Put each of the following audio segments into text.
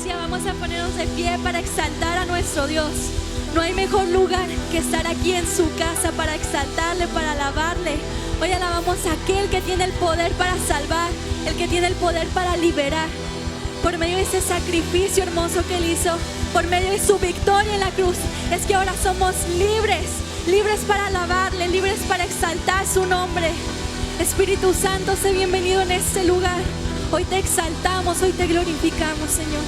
iglesia, vamos a ponernos de pie para exaltar a nuestro Dios. No hay mejor lugar que estar aquí en su casa para exaltarle, para alabarle. Hoy alabamos a aquel que tiene el poder para salvar, el que tiene el poder para liberar. Por medio de ese sacrificio hermoso que Él hizo, por medio de su victoria en la cruz, es que ahora somos libres, libres para alabarle, libres para exaltar su nombre. Espíritu Santo, sé bienvenido en este lugar. Hoy te exaltamos, hoy te glorificamos, Señor.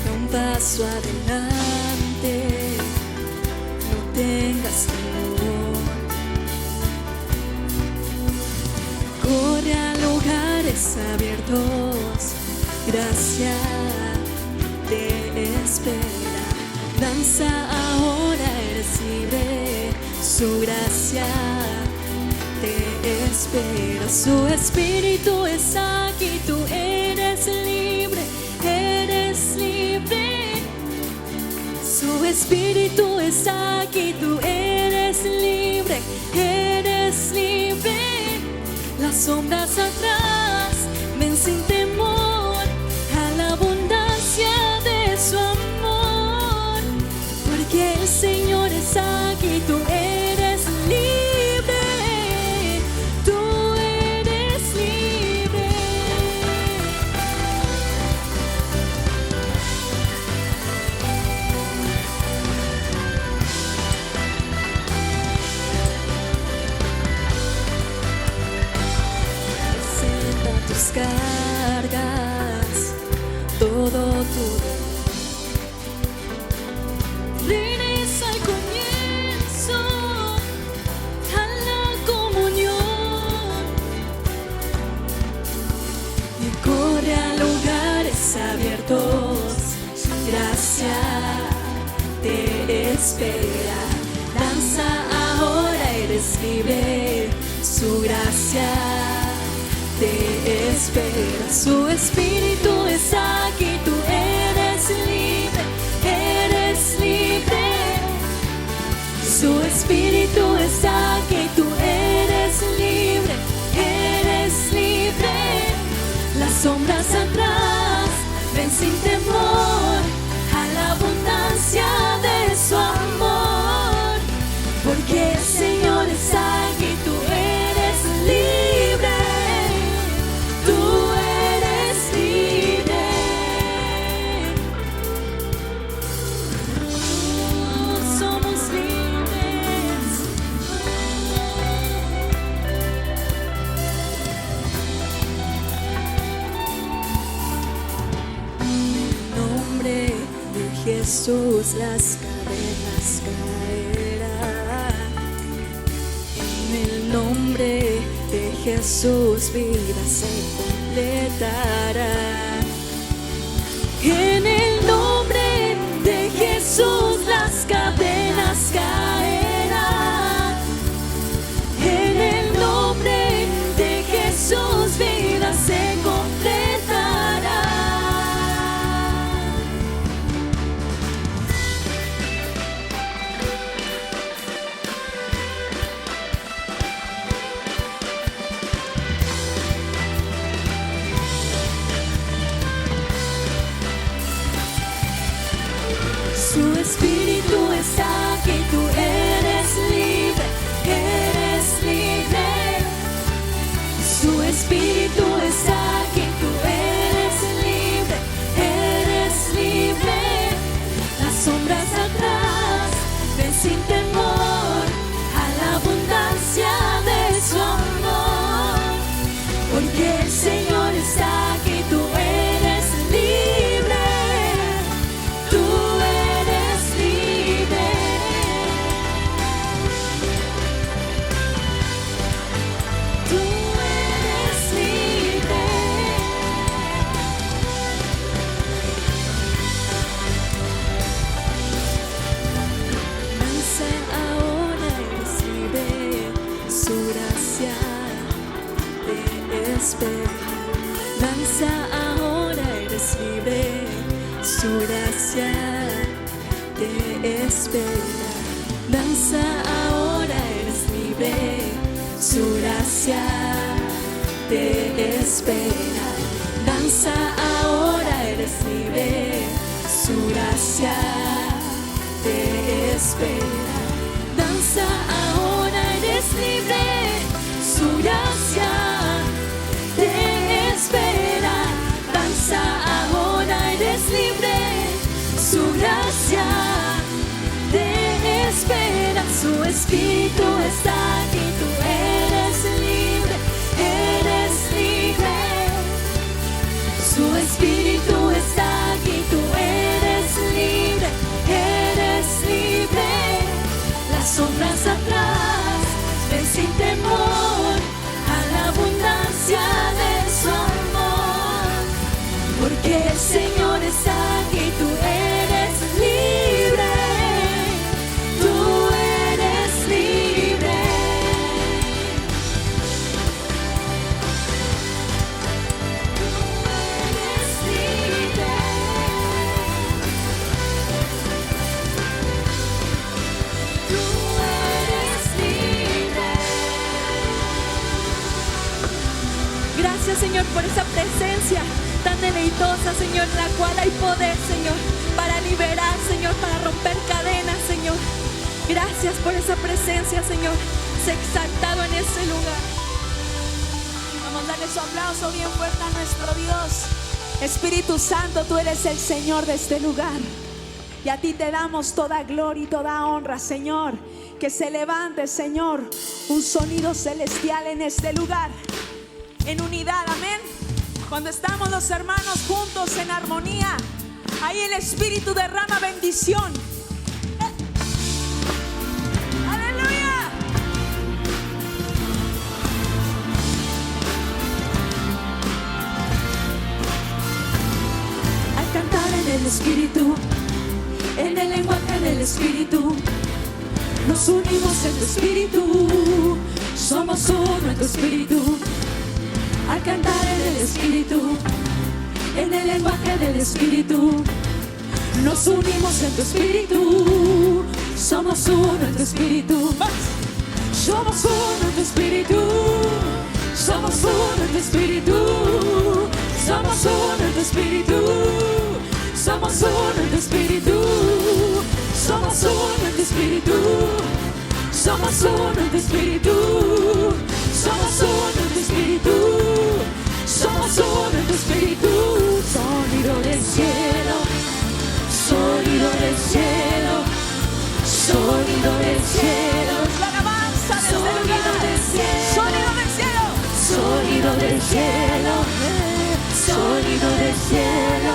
Da un paso adelante, no tengas temor. Corre a lugares abiertos, gracia te espera. Danza ahora, eres libre, su gracia te espera. Su espíritu es aquí, tú eres libre, eres libre. Su espíritu es aquí, tú eres libre, eres libre. Las sombras atrás, ven sin temor a la abundancia de su amor, porque el Señor es aquí, tú eres libre, tú eres libre. Presenta tus cargas, todo tu regresa al comienzo, a la comunión, y corre a lugares abiertos. Gracia te espera. Danza ahora, eres libre. Su gracia te espera. Su espíritu es aquí, tú eres libre, eres libre. Su espíritu es aquí, tú eres libre, eres libre. Las sombras atrás, ven sin temor a la abundancia de su amor, porque el Señor es aquí, tú eres libre, tú eres libre. Somos libres. En el nombre de Jesús las cadenas caerán. En el nombre de Jesús vida se completará. En el nombre de Jesús las cadenas caerán. En el nombre de Jesús vida se completará. Su espíritu está aquí, tú eres libre, eres libre. Su espíritu está aquí, tú eres libre, eres libre. Las sombras atrás, ven sin temor a la abundancia de su amor, porque el Señor está aquí, tú eres libre, tú eres libre. Tú eres libre. espera. Danza ahora, eres libre, su gracia te espera. Danza ahora, eres libre, su gracia te espera. Danza ahora, eres libre, su gracia te espera. Danza ahora, eres libre, su gracia te espera. Danza ahora, eres libre, su gracia te espera. Su espíritu está aquí, tú eres libre, eres libre. Su espíritu está aquí, tú eres libre, eres libre. Las sombras atrás, ven sin temor a la abundancia de su amor. Porque el Señor está aquí, tú eres libre, tú eres libre. Gracias, Señor, por esa presencia tan deleitosa, Señor, en la cual hay poder, Señor, para liberar, Señor, para romper cadenas, Señor. Gracias por esa presencia, Señor. Sé exaltado en este lugar. Vamos a darle su aplauso bien fuerte a nuestro Dios. Espíritu Santo, tú eres el Señor de este lugar. Y a ti te damos toda gloria y toda honra, Señor. Que se levante, Señor, un sonido celestial en este lugar. En unidad, amén. Cuando estamos los hermanos juntos en armonía, ahí el Espíritu derrama bendición. ¡Aleluya! Al cantar en el Espíritu, en el lenguaje del Espíritu, nos unimos en tu Espíritu, somos uno en tu Espíritu. Al cantar en el Espíritu, en el lenguaje del Espíritu, nos unimos en tu Espíritu, somos uno en tu Espíritu. Somos uno en tu Espíritu, somos uno en tu Espíritu, somos uno en tu Espíritu, somos uno en tu Espíritu, somos uno en tu Espíritu, somos uno en tu Espíritu, somos uno en tu Espíritu, somos uno en tu Espíritu. Sonido del cielo, sonido del cielo, sonido del cielo, La alabanza de este lugar. sonido del cielo, sonido del cielo, sonido del cielo,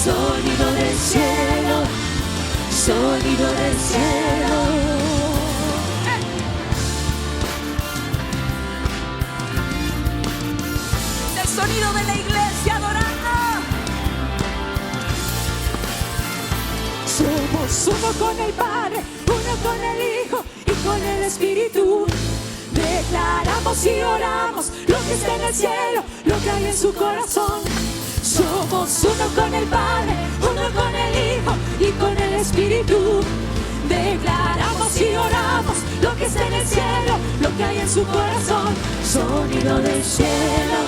sonido del cielo, sonido del cielo. El sonido de la iglesia adorando. Somos uno con el Padre, uno con el Hijo y con el Espíritu. Declaramos y oramos lo que está en el cielo, lo que hay en su corazón. Somos uno con el Padre, uno con el Hijo y con el Espíritu. Declaramos y oramos lo que está en el cielo, lo que hay en su corazón. Sonido del cielo,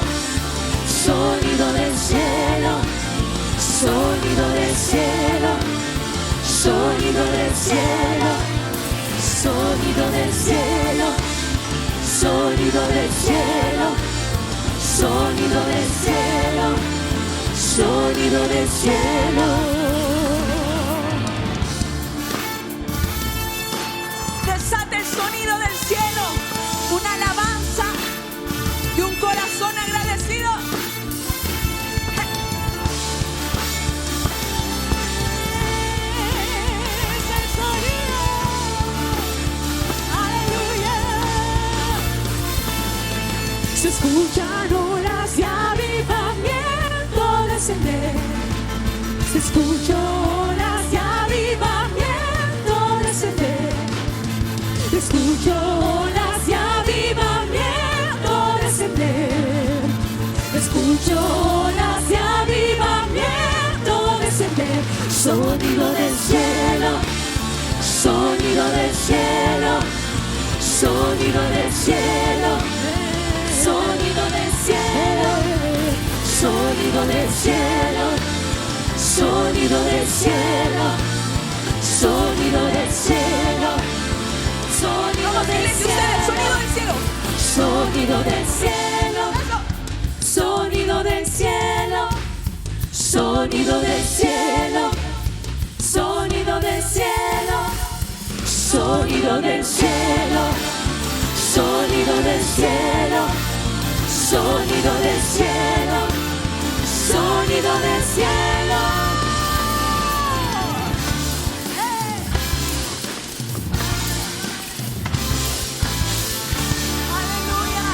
sonido del cielo, sonido del cielo, sonido del cielo, sonido del cielo, sonido del cielo, sonido del cielo, sonido del cielo. Desata el sonido del cielo, una alabanza de un corazón agradecido. Es el sonido. Aleluya. Se escuchan olas de avivamiento descender. Se escuchan olas de avivamiento descender. Se escuchan olas de avivamiento descender. sonido del cielo, sonido del cielo, sonido del cielo, sonido del cielo, sonido del cielo, sonido del cielo, sonido del cielo, sonido del cielo, sonido del cielo, sonido del cielo, sonido del cielo, sonido del cielo, sonido del cielo, sonido del cielo, sonido del cielo, sonido del cielo. Aleluya.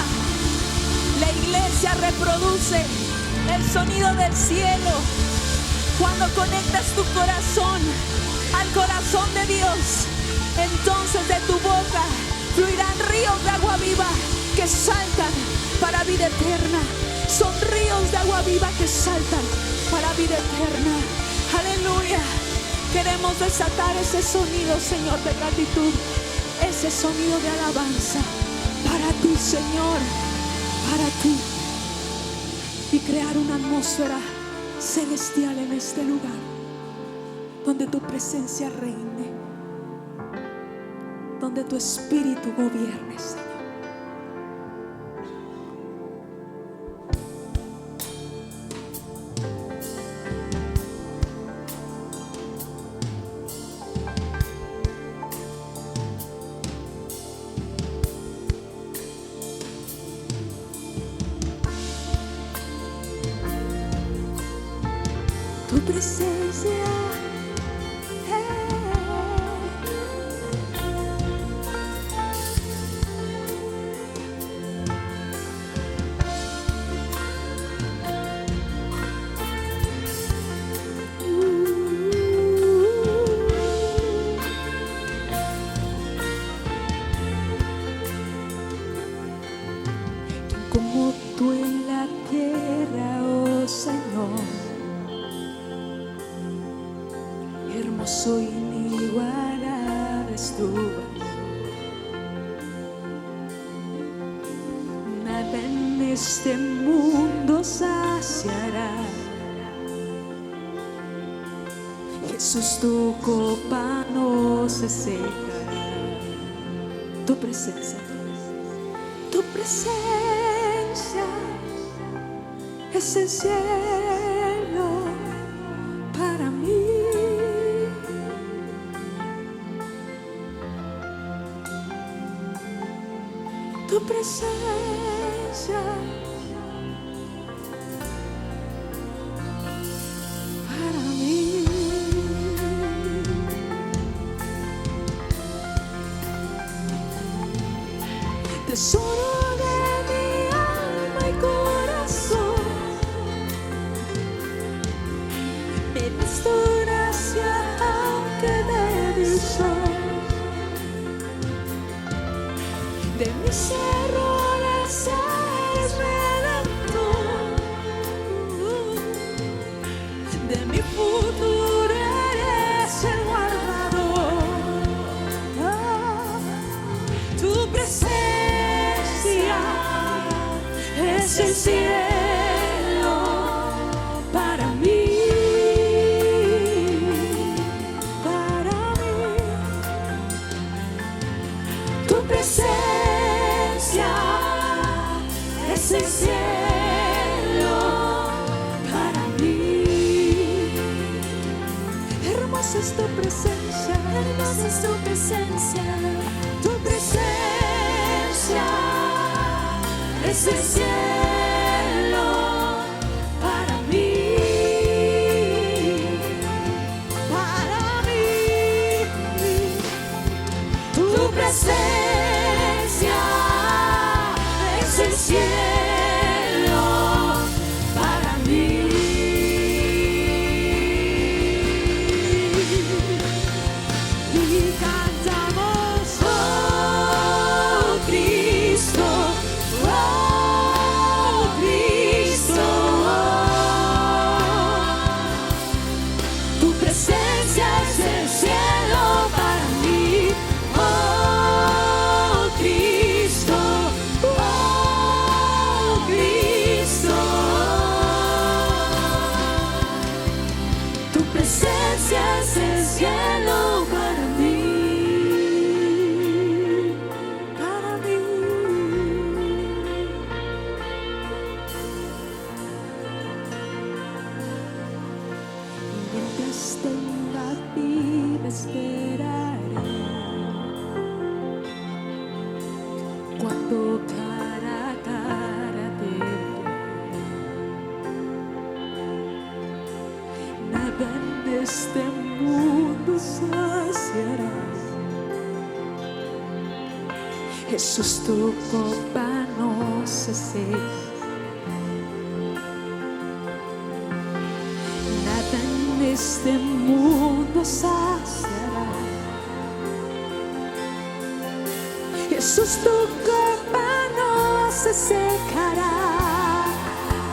La iglesia reproduce el sonido del cielo cuando conectas tu corazón al corazón de Dios. Entonces de tu boca fluirán ríos de agua viva que saltan para vida eterna. Son ríos de agua viva que saltan para vida eterna. Aleluya. Queremos desatar ese sonido, Señor, de gratitud, ese sonido de alabanza para ti, Señor, para ti, y crear una atmósfera celestial en este lugar donde tu presencia reine, donde tu espíritu gobierne, Señor. Tu presencia, como tú en la tierra, oh Señor. Hermoso y inigualable es tu voz. Nada en este mundo saciará. Jesús, tu copa no se secará. Tu presencia es el cielo para mí. Tu presencia para mí. Tesoro de mi alma y corazón, me das tu gracia aunque débil soy. De mis errores eres redentor, de mi futuro eres el guardador. Tu presencia es el cielo para mí, para mí. Tu presencia es el cielo para mí. Hermosa es tu presencia, hermosa es tu presencia. Tu presencia es el cielo para mí, para mí. Tu presencia es el cielo para mí. Y cantamos, oh Cristo, oh Cristo, tu presencia esperaré. Cuando cara a cara te veré, nada en este mundo saciará. Jesús, tu copa no se seca, nada en este mundo saciará. Jesús, tu copa no se secará.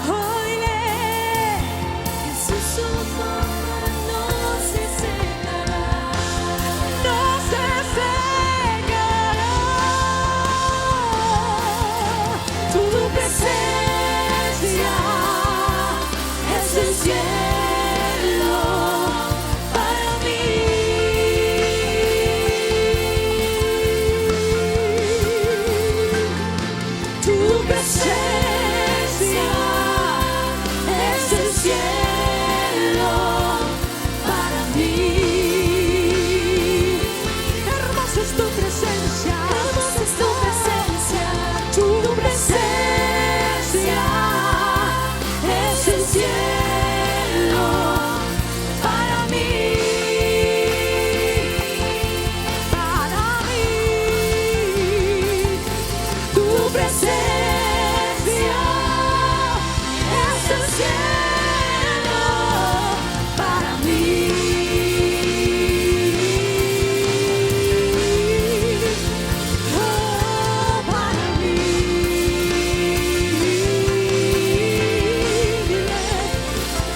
Oile, Jesús, su copa no se secará. no se secará. Tu presencia es el cielo para mí. Tu presencia es el cielo para mí. Hermosa es tu presencia, Hermosa es tu presencia. tu presencia es el cielo para mí. Para mí, tu presencia es el cielo para mí. Oh, para mí.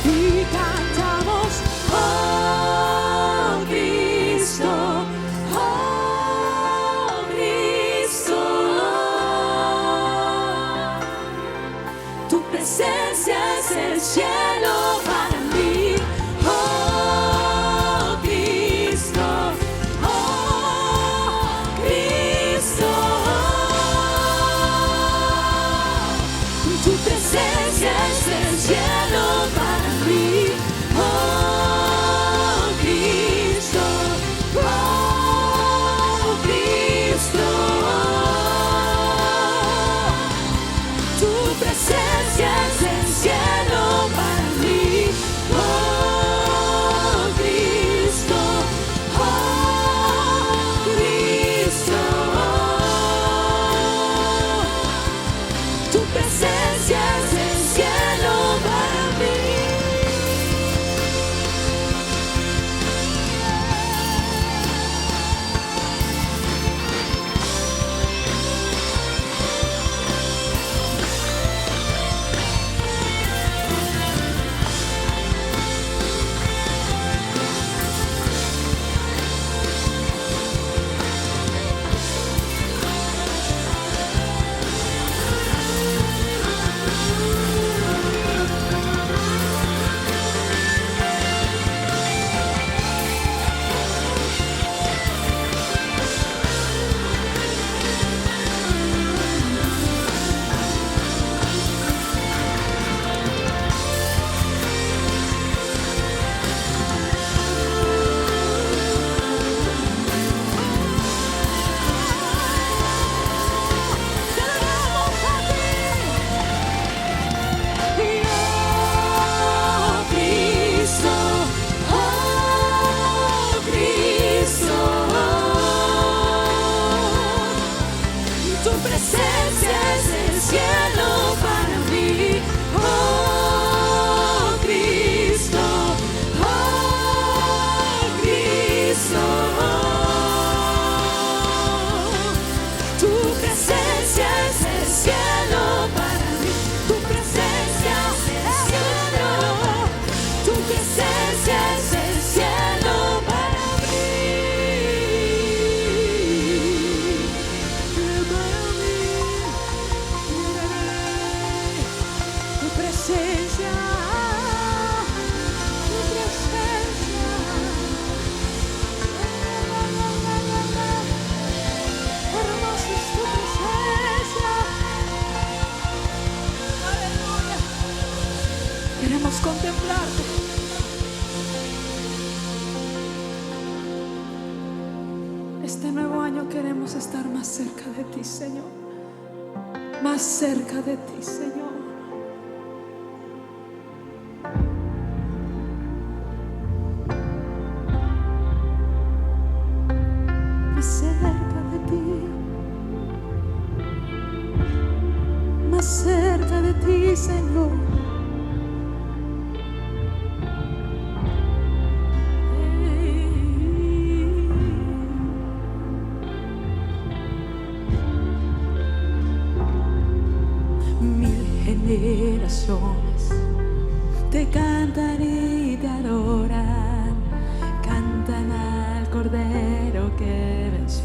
Y cantamos, oh Cristo, oh Cristo. Tu presencia es el cielo para mí. Oh Cristo, oh Cristo. Tu presencia es el cielo para mí. Oh Cristo, oh Cristo. Tu presencia es el cielo para mí. Oh Cristo, oh Cristo. Tu presencia es el cielo para mí. contemplarte. año queremos estar más cerca de ti, Señor. Más cerca de ti, Señor. Más cerca de ti. Más cerca de ti, Señor. Generaciones te cantan y te adoran, cantan al Cordero que venció.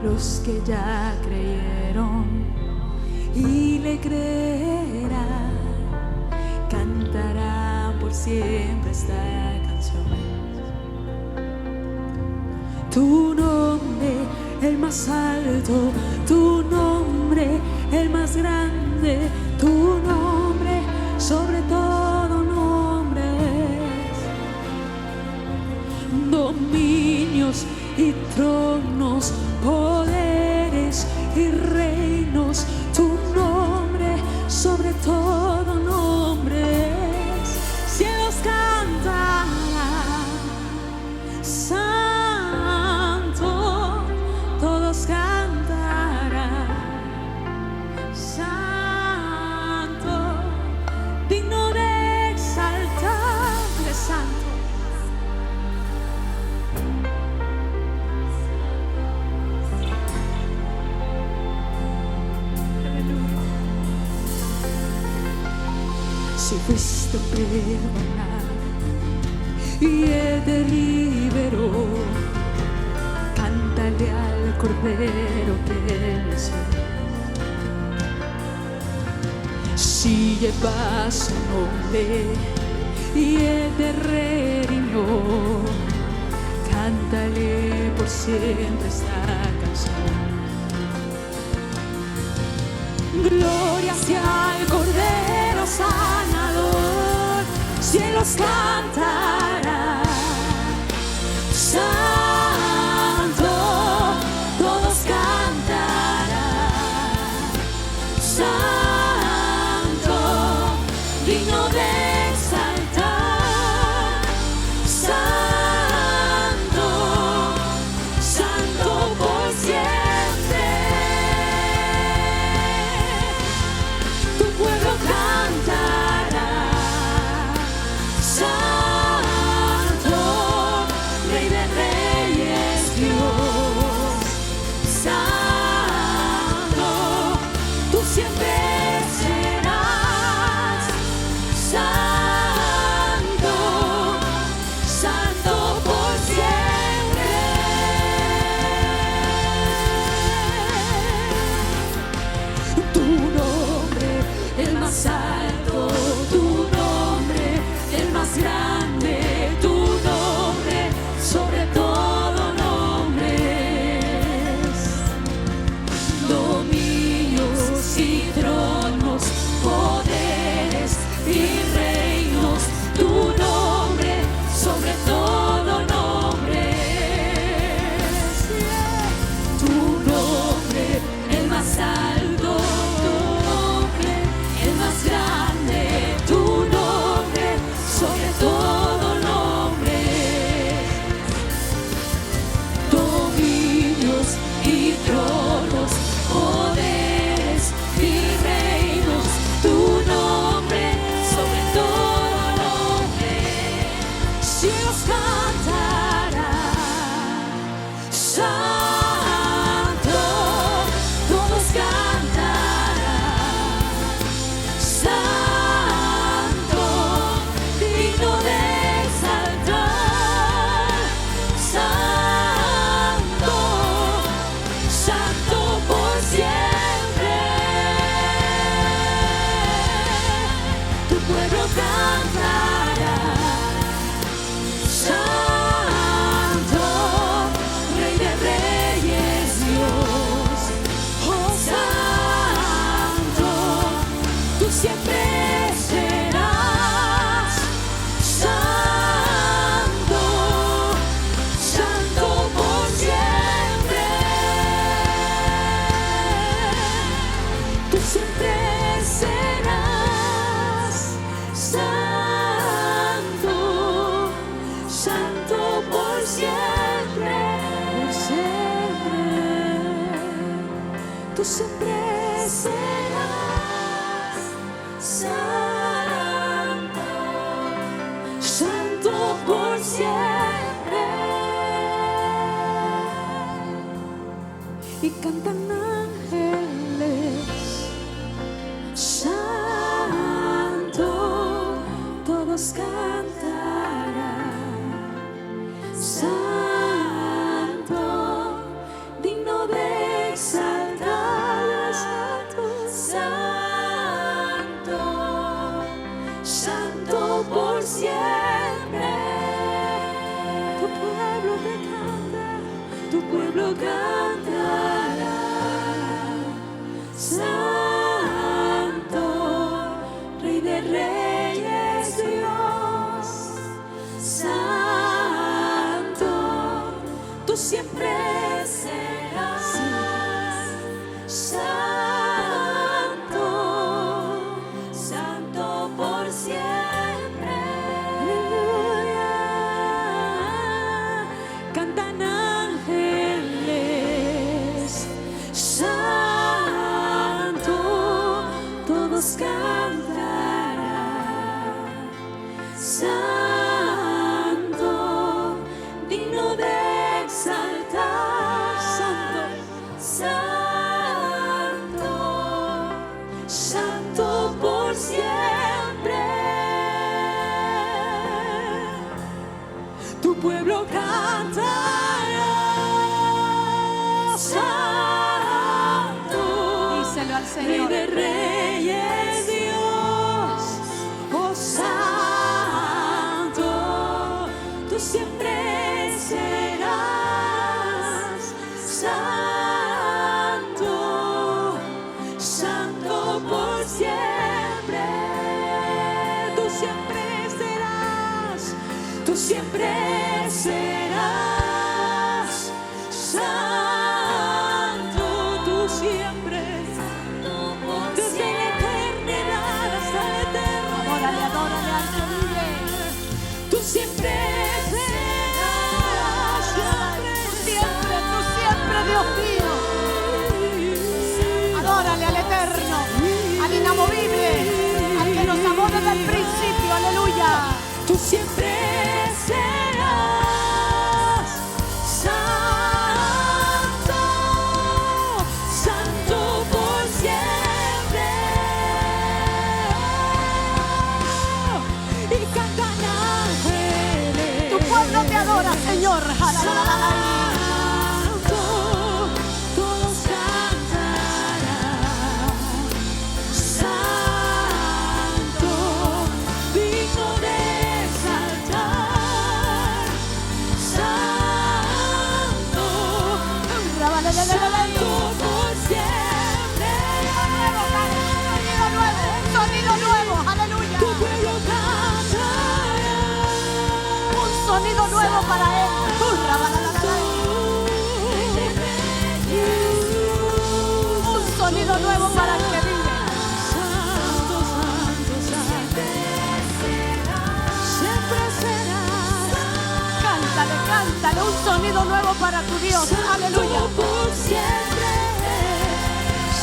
Los que ya creyeron y le creerán, cantarán por siempre esta canción. Tu nombre, el más alto, tu nombre, el más grande, tu nombre sobre todo nombres, dominios y tronos, poderes y reinos, tu nombre sobre todo nombres, cielos cantarán, santo, todos cantarán, santo, digno de exaltarle, santo. Si fuiste perdonado y Él te liberó, cántale al Cordero que venció. Si llevas su nombre y Él te redimió, cántale por siempre esta canción. Gloria sea al Cordero sanador, cielos cantarán, santo, todos cantarán, santo, digno de exaltar, santo, santo por siempre. Santo, Rey de Reyes. siempre serás santo, santo por siempre. Y cantan ángeles, santo, todos cantarán, santo, digno de exaltar, santo, santo por siempre. Tu pueblo te canta, tu pueblo cantará, santo, Rey de Reyes, Dios, santo, tú siempre serás santo, santo por siempre. Aleluya. Cantan ángeles, santo, todos cantarán, santo, digno de exaltar, santo, santo, santo por siempre. Tu pueblo cantará, santo, Díselo al Rey Señor. de Reyes, Dios, oh santo, tú siempre serás santo, santo por siempre. Tú siempre serás, tú siempre serás santo, tú siempre, desde la eternidad hasta la eternidad. Adórale, adórale al que vive. Tú siempre serás, Tú siempre, Dios mío. Adórale al eterno, al inamovible, al que nos amó desde el principio. Aleluya. tú siempre serás santo, santo por siempre. Y cantan ángeles, Tu pueblo te adora, Señor. santo, todos cantarán, santo, digno de exaltar, santo, santo por siempre. Sonido nuevo, sonido nuevo. Aleluya. Tu pueblo cantará, Un sonido nuevo para él. Un sonido nuevo para el que vive. santo, santo, santo, siempre serás. Cántale, cántale. Un sonido nuevo para tu Dios. Aleluya. Santo por siempre.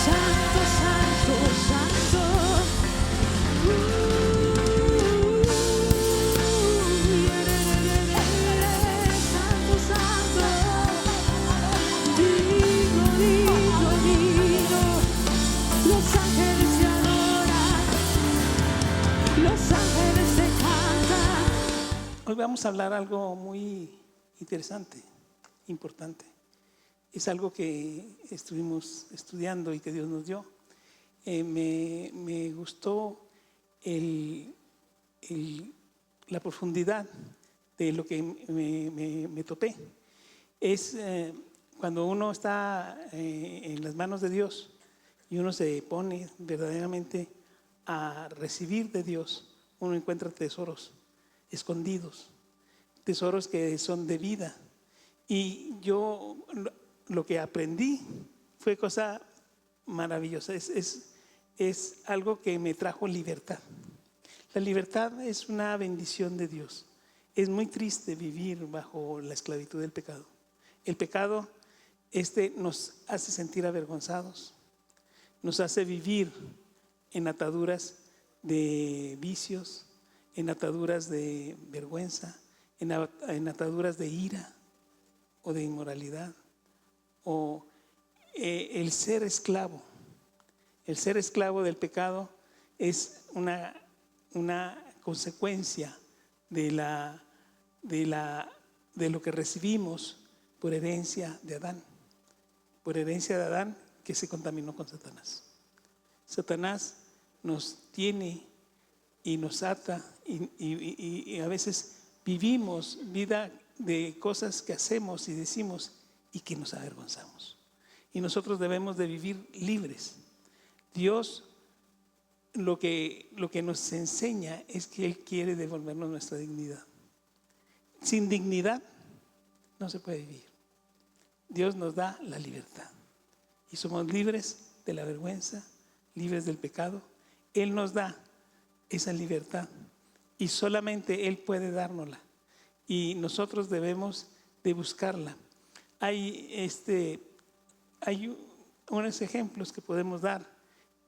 Santo, santo, santo. Santo, santo. Digno, digno, digno. Los ángeles te adoran. Los ángeles te cantan. Hoy vamos a hablar algo muy interesante, importante. Es algo que estuvimos estudiando y que Dios nos dio. Me gustó la profundidad de lo que me topé. Es cuando uno está en las manos de Dios y uno se pone verdaderamente a recibir de Dios, uno encuentra tesoros escondidos, tesoros que son de vida. Y yo lo que aprendí fue cosa maravillosa, es algo que me trajo libertad. La libertad es una bendición de Dios. Es muy triste vivir bajo la esclavitud del pecado. El pecado nos hace sentir avergonzados, nos hace vivir en ataduras de vicios, en ataduras de vergüenza, en ataduras de ira o de inmoralidad, o el ser esclavo. El ser esclavo del pecado es una consecuencia de lo que recibimos por herencia de Adán. Por herencia de Adán, que se contaminó con Satanás. Satanás nos tiene y nos ata y a veces vivimos vida de cosas que hacemos y decimos y que nos avergonzamos. Y nosotros debemos de vivir libres. Dios lo que nos enseña es que Él quiere devolvernos nuestra dignidad. Sin dignidad no se puede vivir. Dios nos da la libertad y somos libres de la vergüenza, libres del pecado. Él nos da esa libertad y solamente Él puede dárnosla y nosotros debemos de buscarla. Hay unos ejemplos que podemos dar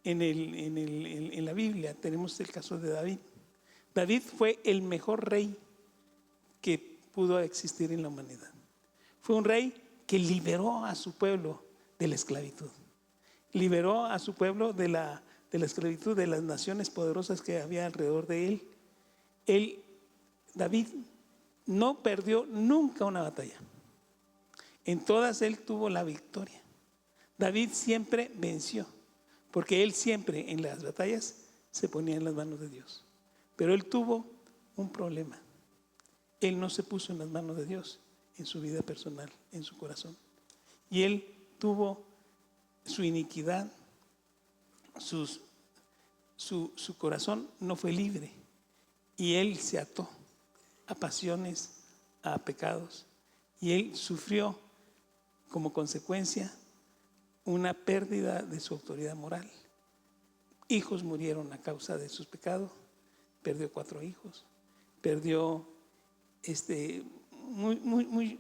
en la Biblia. Tenemos el caso de David. David fue el mejor rey que pudo existir en la humanidad. Fue un rey que liberó a su pueblo de la esclavitud. Liberó a su pueblo de la esclavitud de las naciones poderosas que había alrededor de él. David no perdió nunca una batalla. En todas él tuvo la victoria. David siempre venció, porque él siempre en las batallas se ponía en las manos de Dios. Pero él tuvo un problema. Él no se puso en las manos de Dios en su vida personal, en su corazón. Y él tuvo su iniquidad, su corazón no fue libre. Y él se ató a pasiones, a pecados. Y él sufrió como consecuencia una pérdida de su autoridad moral. Hijos murieron a causa de sus pecados. Perdió 4 hijos. Perdió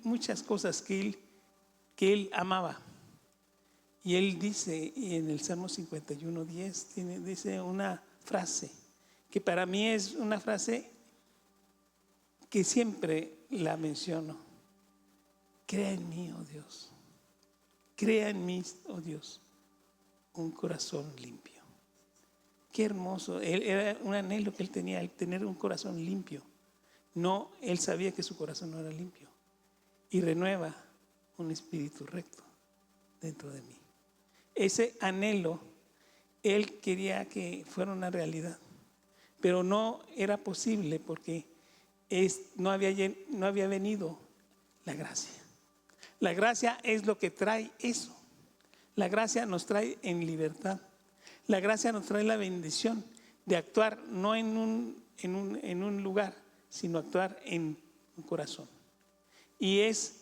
muchas cosas que él amaba. Y él dice en el Salmo 51:10, dice una frase que para mí es una frase que siempre la menciono. Crea en mí, oh Dios. Crea en mí, oh Dios, un corazón limpio. Qué hermoso. Era un anhelo que él tenía, el tener un corazón limpio. No, él sabía que su corazón no era limpio. Y renueva un espíritu recto dentro de mí. Ese anhelo, él quería que fuera una realidad. Pero no era posible porque no había venido la gracia. La gracia es lo que trae eso. La gracia nos trae en libertad. La gracia nos trae la bendición de actuar no en un lugar, sino actuar en un corazón. Y es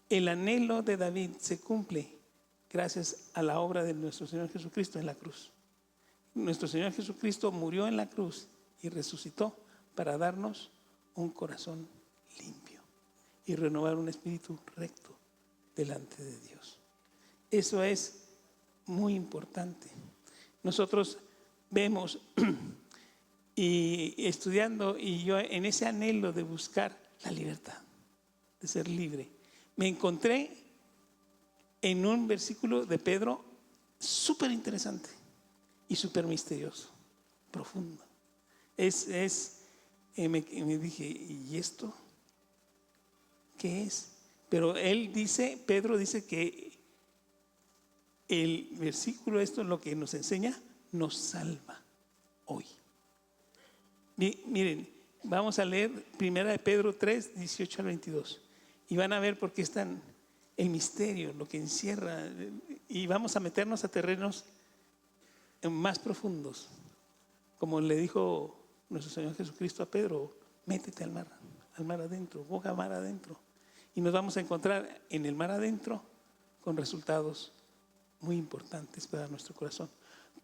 el anhelo de David se cumple gracias a la obra de nuestro Señor Jesucristo en la cruz. Nuestro Señor Jesucristo murió en la cruz y resucitó para darnos un corazón limpio y renovar un espíritu recto delante de Dios. Eso es muy importante. Nosotros vemos y estudiando, y yo en ese anhelo de buscar la libertad, de ser libre, me encontré en un versículo de Pedro súper interesante y súper misterioso, profundo. Me dije, ¿y esto qué es? Pero Pedro dice que el versículo, esto es lo que nos enseña, nos salva hoy. Miren, vamos a leer 1 Pedro 3, 18 al 22 y van a ver por qué están el misterio, lo que encierra, y vamos a meternos a terrenos más profundos, como le dijo nuestro Señor Jesucristo a Pedro: métete al mar adentro, boga mar adentro, y nos vamos a encontrar en el mar adentro con resultados muy importantes para nuestro corazón,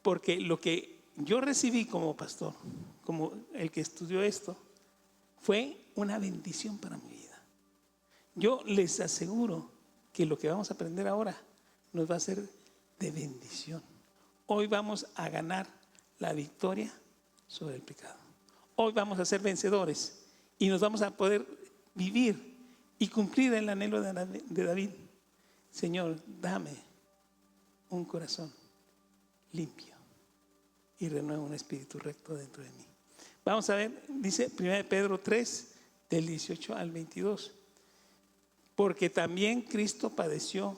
porque lo que yo recibí como pastor, como el que estudió esto, fue una bendición para mi vida. Yo les aseguro que lo que vamos a aprender ahora nos va a ser de bendición. hoy vamos a ganar la victoria sobre el pecado. Hoy vamos a ser vencedores y nos vamos a poder vivir y cumplir el anhelo de David. Señor, dame un corazón limpio y renueva un espíritu recto dentro de mí. Vamos a ver, dice 1 Pedro 3, del 18 al 22. Porque también Cristo padeció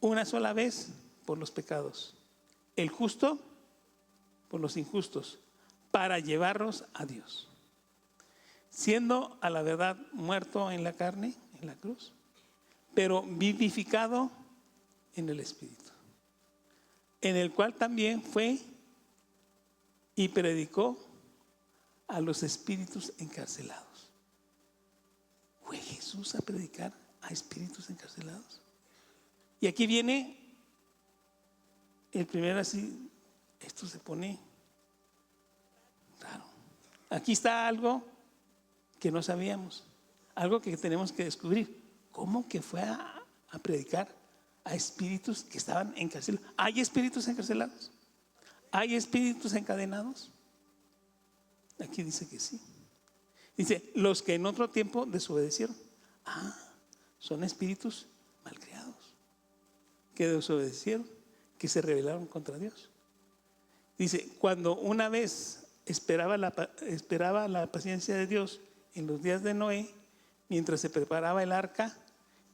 una sola vez por los pecados, el justo por los injustos, para llevarnos a Dios, siendo a la verdad muerto en la carne, en la cruz, pero vivificado en el Espíritu, en el cual también fue y predicó a los espíritus encarcelados. ¿Fue Jesús a predicar a espíritus encarcelados? Y aquí viene el primer así, esto se pone raro. Aquí está algo que no sabíamos, algo que tenemos que descubrir. ¿Cómo que fue a predicar a espíritus que estaban encarcelados? ¿Hay espíritus encarcelados? ¿Hay espíritus encadenados? Aquí dice que sí. Dice, los que en otro tiempo desobedecieron. Son espíritus malcriados, que desobedecieron, que se rebelaron contra Dios. Dice, cuando una vez esperaba la paciencia de Dios en los días de Noé, mientras se preparaba el arca,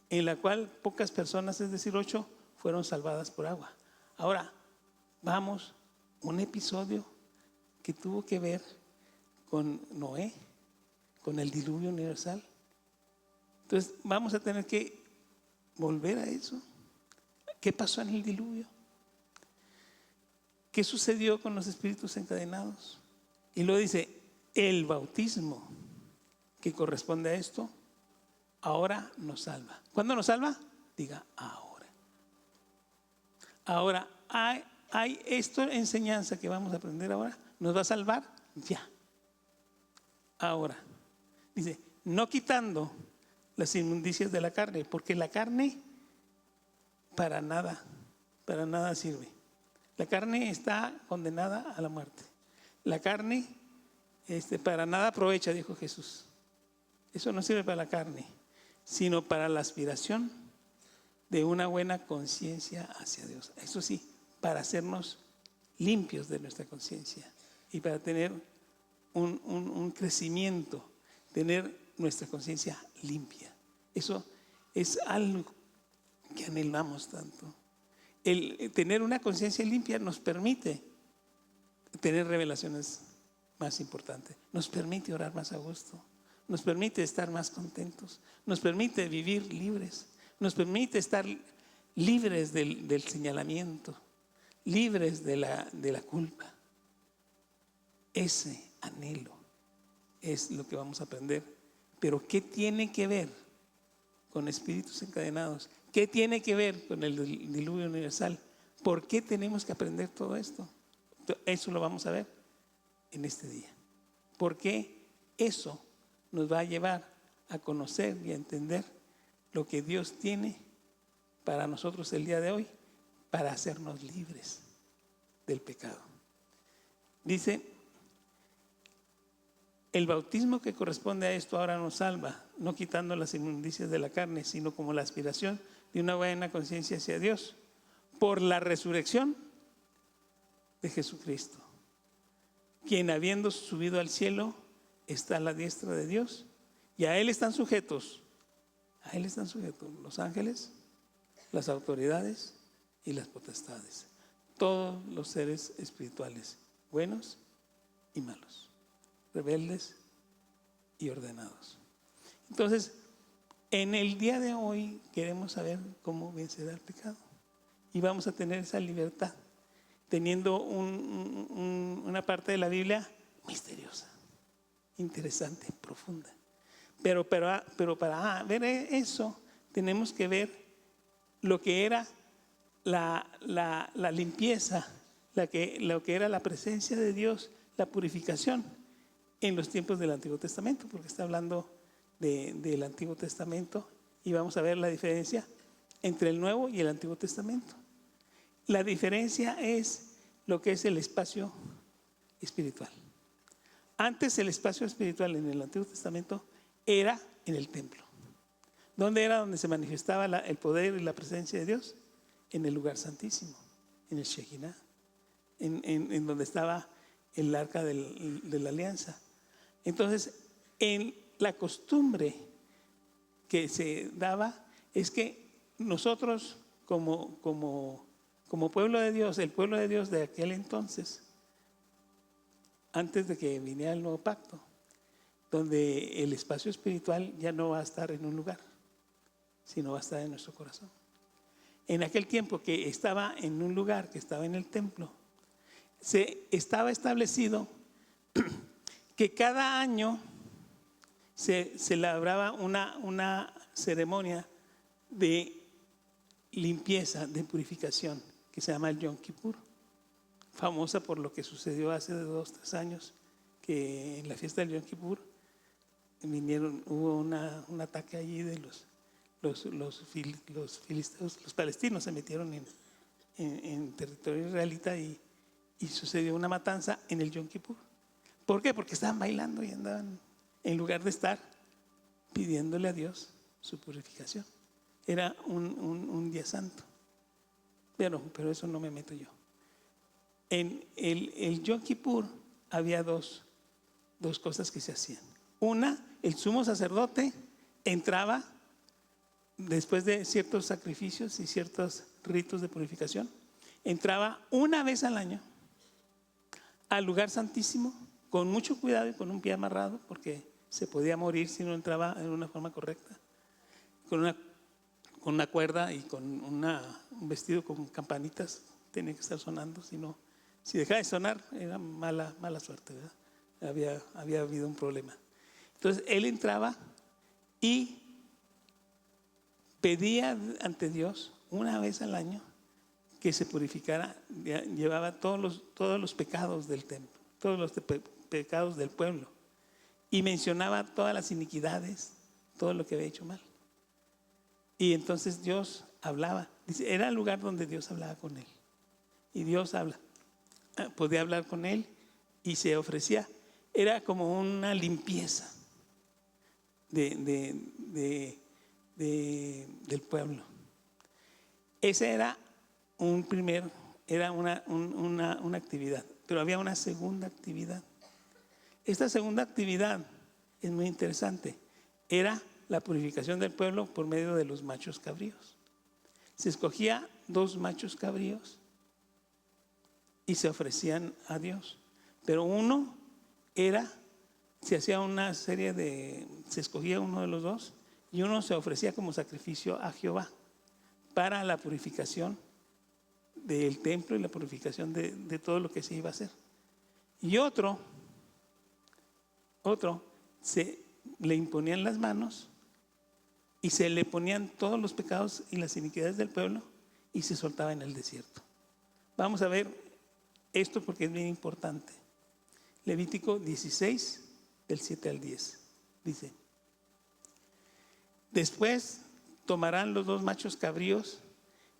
en la cual pocas personas, es decir, 8, fueron salvadas por agua. Ahora, vamos, un episodio que tuvo que ver con Noé, con el diluvio universal. Entonces, vamos a tener que volver a eso. ¿Qué pasó en el diluvio? ¿Qué sucedió con los espíritus encadenados? Y luego dice, el bautismo que corresponde a esto, ahora nos salva. ¿Cuándo nos salva? Diga, ahora. Ahora, hay esta enseñanza que vamos a aprender ahora, ¿nos va a salvar? Ya. Ahora, dice, no quitando las inmundicias de la carne, porque la carne para nada sirve. La carne está condenada a la muerte. La carne para nada aprovecha, dijo Jesús. Eso no sirve para la carne, sino para la aspiración de una buena conciencia hacia Dios. Eso sí, para hacernos limpios de nuestra conciencia y para tener un crecimiento, tener nuestra conciencia limpia. Eso es algo que anhelamos tanto. El tener una conciencia limpia nos permite tener revelaciones más importantes, nos permite orar más a gusto, nos permite estar más contentos, nos permite vivir libres, nos permite estar libres del señalamiento, libres de la culpa. Ese anhelo es lo que vamos a aprender. Pero ¿qué tiene que ver con espíritus encadenados? ¿Qué tiene que ver con el diluvio universal? ¿Por qué tenemos que aprender todo esto? Eso lo vamos a ver en este día. Porque eso nos va a llevar a conocer y a entender lo que Dios tiene para nosotros el día de hoy, para hacernos libres del pecado. Dice, el bautismo que corresponde a esto ahora nos salva, no quitando las inmundicias de la carne, sino como la aspiración de una buena conciencia hacia Dios, por la resurrección de Jesucristo, quien habiendo subido al cielo está a la diestra de Dios, y a Él están sujetos los ángeles, las autoridades y las potestades, todos los seres espirituales, buenos y malos, rebeldes y ordenados. Entonces, en el día de hoy queremos saber cómo vencer al pecado, y vamos a tener esa libertad teniendo una parte de la Biblia misteriosa, interesante, profunda. Pero para ver eso tenemos que ver lo que era la limpieza, lo que era la presencia de Dios, la purificación en los tiempos del Antiguo Testamento, porque está hablando del Antiguo Testamento, y vamos a ver la diferencia entre el Nuevo y el Antiguo Testamento. La diferencia es lo que es el espacio espiritual. Antes el espacio espiritual en el Antiguo Testamento era en el templo. ¿Dónde era donde se manifestaba el poder y la presencia de Dios? En el lugar santísimo, en el Shekinah, en donde estaba el arca de la alianza. Entonces, en la costumbre que se daba es que nosotros como pueblo de Dios, el pueblo de Dios de aquel entonces, antes de que viniera el nuevo pacto, donde el espacio espiritual ya no va a estar en un lugar, sino va a estar en nuestro corazón. En aquel tiempo que estaba en un lugar, que estaba en el templo, se estaba establecido que cada año se celebraba una ceremonia de limpieza, de purificación, que se llama el Yom Kippur, famosa por lo que sucedió hace 2 o 3 años, que en la fiesta del Yom Kippur hubo un ataque allí de los filisteos, los palestinos se metieron en territorio israelita y sucedió una matanza en el Yom Kippur. ¿Por qué? Porque estaban bailando y andaban, en lugar de estar pidiéndole a Dios su purificación. Era un día santo. Pero eso no me meto yo. En el Yom Kippur había dos cosas que se hacían. Una, el sumo sacerdote entraba después de ciertos sacrificios y ciertos ritos de purificación, entraba una vez al año al lugar santísimo con mucho cuidado y con un pie amarrado, porque se podía morir si no entraba en una forma correcta, con una cuerda y con un vestido con campanitas, tenía que estar sonando, si dejaba de sonar era mala suerte, ¿verdad? Había habido un problema. Entonces él entraba y pedía ante Dios una vez al año que se purificara, llevaba todos los pecados del templo, todos los pecados del pueblo, y mencionaba todas las iniquidades, todo lo que había hecho mal. Y entonces Dios hablaba, dice, era el lugar donde Dios hablaba con él, y Dios podía hablar con él y se ofrecía, era como una limpieza del pueblo. Esa era una actividad, pero había una segunda actividad. Esta segunda actividad es muy interesante. Era la purificación del pueblo por medio de los machos cabríos. Se escogía 2 machos cabríos y se ofrecían a Dios, pero se hacía una serie se escogía uno de los 2 y uno se ofrecía como sacrificio a Jehová para la purificación del templo y la purificación de todo lo que se iba a hacer. Y otro se le imponían las manos y se le ponían todos los pecados y las iniquidades del pueblo y se soltaba en el desierto. Vamos a ver esto porque es bien importante. Levítico 16, del 7 al 10. Dice: después tomarán los 2 machos cabríos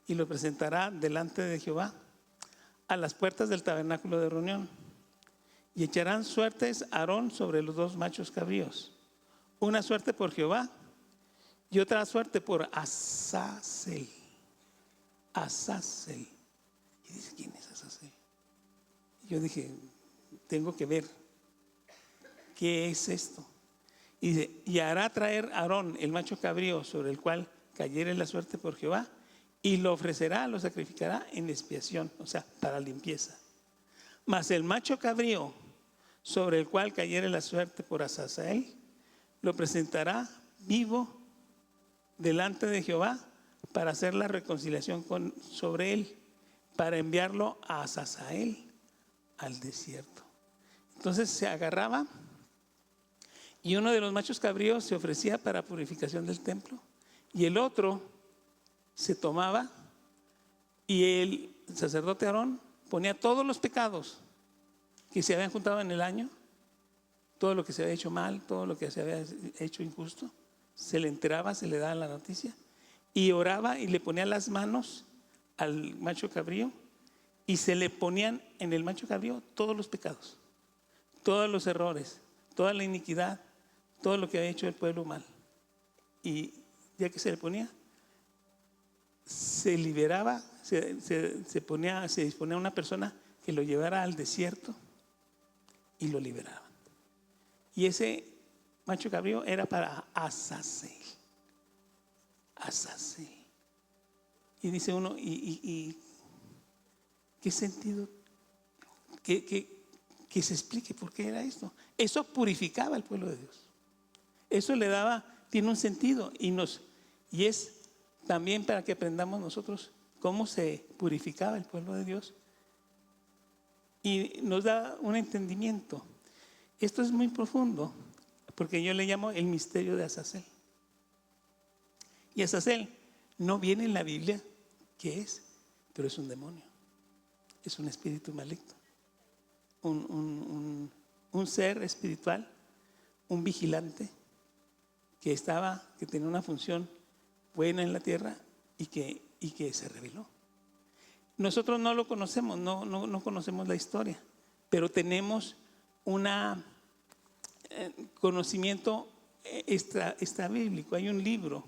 y lo presentará delante de Jehová a las puertas del tabernáculo de reunión, y echarán suertes Aarón sobre los 2 machos cabríos, una suerte por Jehová y otra suerte por Azazel. Y dice, ¿quién es Azazel? Yo dije, tengo que ver qué es esto. Y dice, y hará traer Aarón el macho cabrío sobre el cual cayere la suerte por Jehová, y lo ofrecerá, lo sacrificará en expiación, o sea, para limpieza. Mas el macho cabrío sobre el cual cayere la suerte por Azazel, lo presentará vivo delante de Jehová para hacer la reconciliación sobre él, para enviarlo a Azazel, al desierto. Entonces se agarraba y uno de los machos cabríos se ofrecía para purificación del templo y el otro se tomaba y el sacerdote Aarón ponía todos los pecados que se habían juntado en el año, todo lo que se había hecho mal, todo lo que se había hecho injusto, se le enteraba, se le daba la noticia y oraba y le ponía las manos al macho cabrío y se le ponían en el macho cabrío todos los pecados, todos los errores, toda la iniquidad, todo lo que había hecho el pueblo mal. Y ya que se le ponía, se liberaba, se disponía una persona que lo llevara al desierto y lo liberaban. Y ese macho cabrío era para Azazel. Azazel. Y dice uno, ¿y qué sentido? Que se explique por qué era esto. Eso purificaba al pueblo de Dios. Eso le daba, tiene un sentido y es también para que aprendamos nosotros cómo se purificaba el pueblo de Dios. Y nos da un entendimiento. Esto es muy profundo, porque yo le llamo el misterio de Azazel. Y Azazel no viene en la Biblia qué es, pero es un demonio, es un espíritu maligno, un ser espiritual, un vigilante que tenía una función buena en la tierra y que se rebeló. Nosotros no lo conocemos, no conocemos la historia, pero tenemos un conocimiento extra bíblico. Hay un libro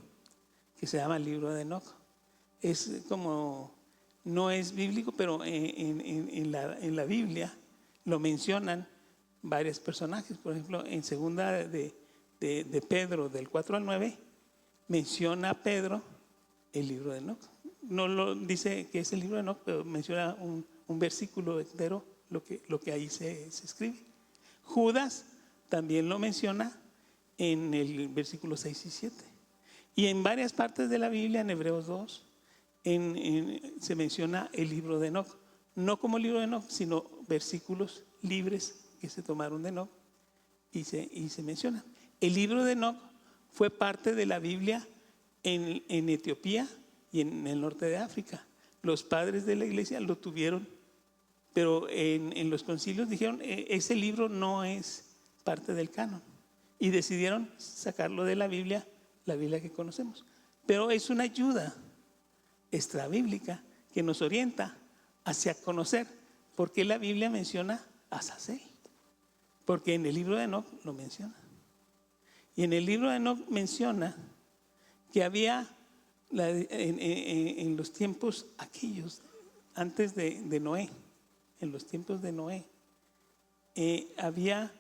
que se llama el libro de Enoc. Es como, no es bíblico, pero en la Biblia lo mencionan varios personajes. Por ejemplo, en segunda de Pedro, del 4 al 9, menciona a Pedro el libro de Enoc. No lo dice que es el libro de Enoc, pero menciona un versículo entero, lo que ahí se escribe. Judas también lo menciona en el versículo 6 y 7. Y en varias partes de la Biblia, en Hebreos 2, se menciona el libro de Enoc. No como el libro de Enoc, sino versículos libres que se tomaron de Enoc y se menciona. El libro de Enoc fue parte de la Biblia en Etiopía y en el norte de África. Los padres de la iglesia lo tuvieron, pero en los concilios dijeron, ese libro no es parte del canon. Y decidieron sacarlo de la Biblia que conocemos. Pero es una ayuda extrabíblica que nos orienta hacia conocer por qué la Biblia menciona a Azazel. Porque en el libro de Enoc lo menciona. Y en el libro de Enoc menciona que había en los tiempos aquellos, antes de Noé, en los tiempos de Noé, había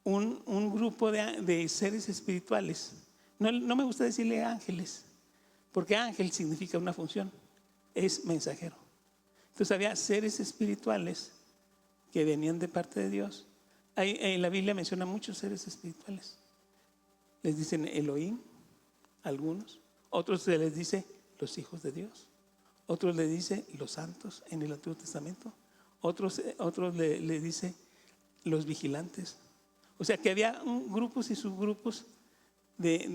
un grupo de seres espirituales. No me gusta decirle ángeles, porque ángel significa una función, es mensajero. Entonces había seres espirituales que venían de parte de Dios. En la Biblia menciona muchos seres espirituales. Les dicen Elohim, algunos. Otros se les dice los hijos de Dios. Otros le dice los santos en el Antiguo Testamento. Otros le dice los vigilantes. O sea que había grupos y subgrupos de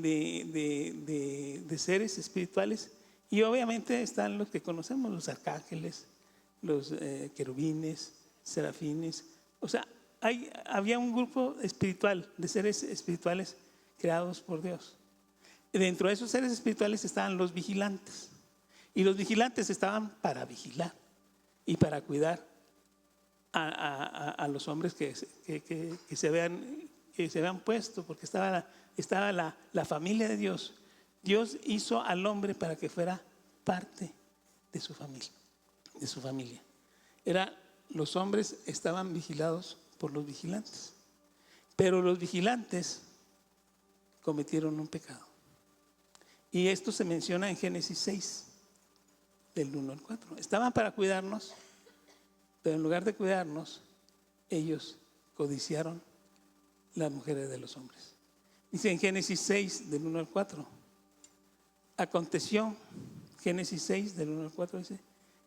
seres espirituales. Y obviamente están los que conocemos, los arcángeles, los querubines, serafines. O sea, había un grupo espiritual de seres espirituales creados por Dios. Dentro de esos seres espirituales estaban los vigilantes. Y los vigilantes estaban para vigilar y para cuidar a los hombres que se habían puesto, porque estaba la familia de Dios. Dios hizo al hombre para que fuera parte de su familia. Los hombres estaban vigilados por los vigilantes, pero los vigilantes cometieron un pecado. Y esto se menciona en Génesis 6, del 1 al 4. Estaban para cuidarnos, pero en lugar de cuidarnos, ellos codiciaron las mujeres de los hombres. Dice en Génesis 6, del 1 al 4. Aconteció, Génesis 6, del 1 al 4, dice,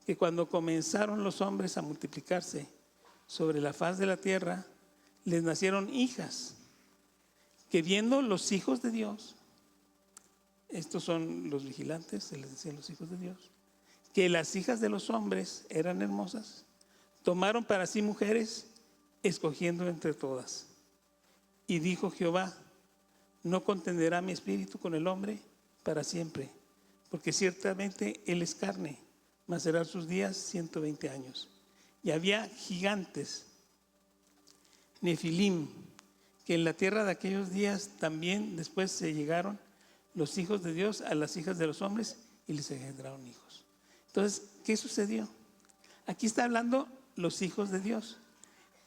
que cuando comenzaron los hombres a multiplicarse sobre la faz de la tierra, les nacieron hijas, que viendo los hijos de Dios, estos son los vigilantes, se les decían los hijos de Dios, que las hijas de los hombres eran hermosas, tomaron para sí mujeres, escogiendo entre todas. Y dijo Jehová, no contenderá mi espíritu con el hombre para siempre, porque ciertamente él es carne, mas serán sus días 120 años. Y había gigantes, Nefilim, que en la tierra de aquellos días también después se llegaron los hijos de Dios a las hijas de los hombres y les engendraron hijos. Entonces, ¿qué sucedió? Aquí está hablando los hijos de Dios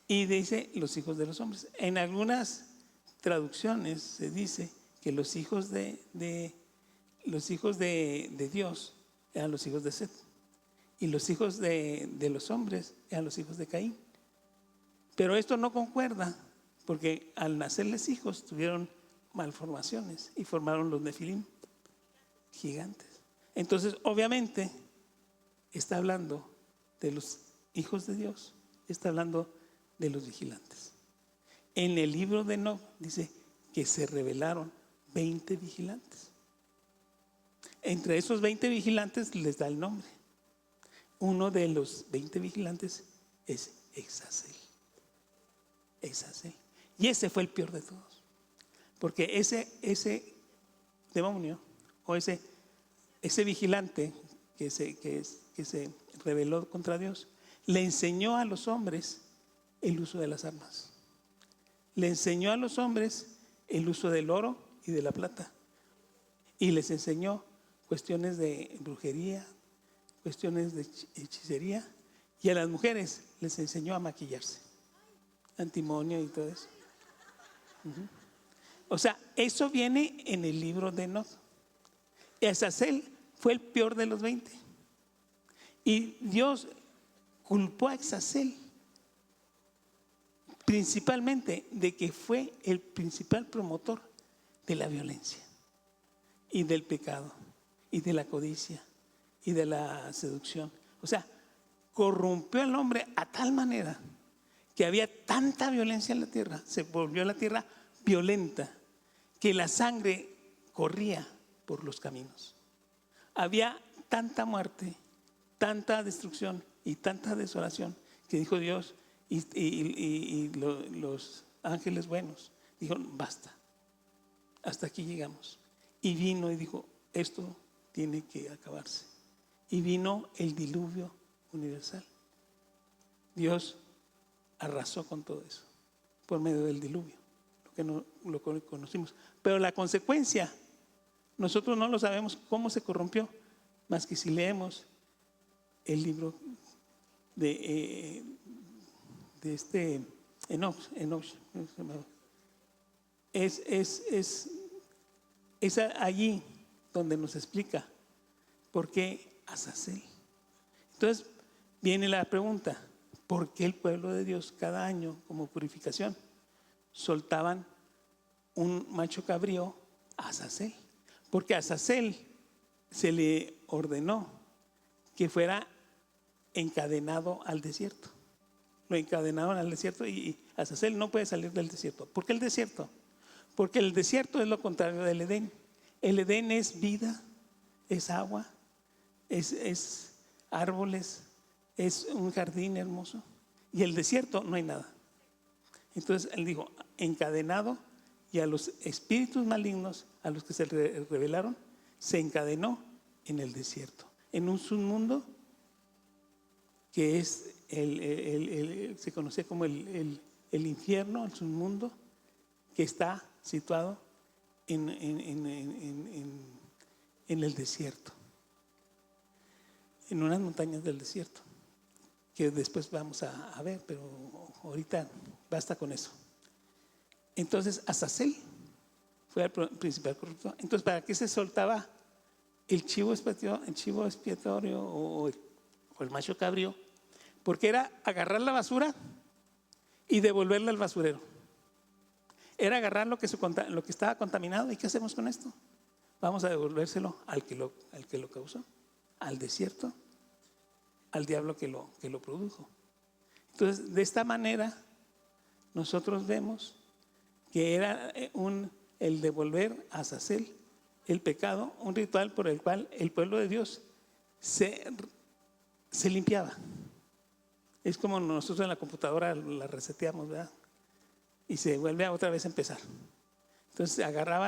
y dice los hijos de los hombres. En algunas traducciones se dice que los hijos de Dios eran los hijos de Set y los hijos de los hombres eran los hijos de Caín. Pero esto no concuerda, porque al nacerles hijos tuvieron malformaciones y formaron los Nefilim, gigantes. Entonces, obviamente, está hablando de los hijos de Dios, está hablando de los vigilantes. En el libro de Enoc dice que se revelaron 20 vigilantes. Entre esos 20 vigilantes les da el nombre. Uno de los 20 vigilantes es Exasel. Y ese fue el peor de todos, porque ese demonio o ese vigilante que se rebeló contra Dios le enseñó a los hombres el uso de las armas, le enseñó a los hombres el uso del oro y de la plata, y les enseñó cuestiones de brujería, cuestiones de hechicería, y a las mujeres les enseñó a maquillarse, antimonio y todo eso. O sea, eso viene en el libro de Enoc. Exasel fue el peor de los 20. Y Dios culpó a Exasel principalmente de que fue el principal promotor de la violencia y del pecado y de la codicia y de la seducción. O sea, corrompió al hombre a tal manera que había tanta violencia en la tierra, se volvió la tierra violenta, que la sangre corría por los caminos. Había tanta muerte, tanta destrucción y tanta desolación que dijo Dios y los ángeles buenos dijeron: basta, hasta aquí llegamos. Y vino y dijo: esto tiene que acabarse. Y vino el diluvio universal. Dios arrasó con todo eso por medio del diluvio, lo que conocimos. Pero la consecuencia, nosotros no lo sabemos cómo se corrompió, más que si leemos el libro de Enoc. Es allí donde nos explica por qué Azazel. Entonces viene la pregunta: ¿por qué el pueblo de Dios cada año, como purificación, soltaban un macho cabrío a Azazel? Porque a Azazel se le ordenó que fuera encadenado al desierto. Lo encadenaron al desierto y Azazel no puede salir del desierto. ¿Por qué el desierto? Porque el desierto es lo contrario del Edén. El Edén es vida, es agua, es árboles, es un jardín hermoso. Y el desierto no hay nada. Entonces él dijo: encadenado, y a los espíritus malignos, a los que se rebelaron, se encadenó en el desierto, en un submundo que es se conocía como el infierno, el submundo, que está situado en el desierto, en unas montañas del desierto, que después vamos a ver, pero ahorita basta con eso. Entonces Azazel fue el principal corrupto. Entonces, ¿para qué se soltaba el chivo expiatorio o el macho cabrío? Porque era agarrar la basura y devolverla al basurero. Era agarrar lo que estaba contaminado. ¿Y qué hacemos con esto? Vamos a devolvérselo al que lo causó, al desierto, al diablo que lo produjo. Entonces, de esta manera nosotros vemos que era el devolver a Azazel el pecado, un ritual por el cual el pueblo de Dios se limpiaba. Es como nosotros en la computadora la reseteamos, ¿verdad? Y se vuelve a otra vez a empezar. Entonces agarraba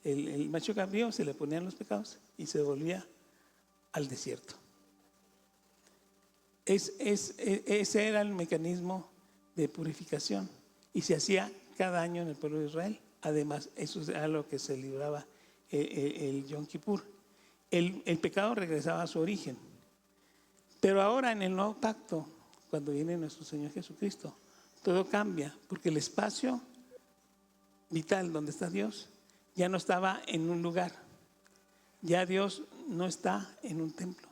el macho cabrío, se le ponían los pecados y se volvía al desierto. Ese era el mecanismo de purificación y se hacía cada año en el pueblo de Israel. Además, eso era lo que se libraba el Yom Kippur. El pecado regresaba a su origen. Pero ahora en el nuevo pacto, cuando viene nuestro Señor Jesucristo, todo cambia, porque el espacio vital donde está Dios ya no estaba en un lugar. Ya Dios no está en un templo.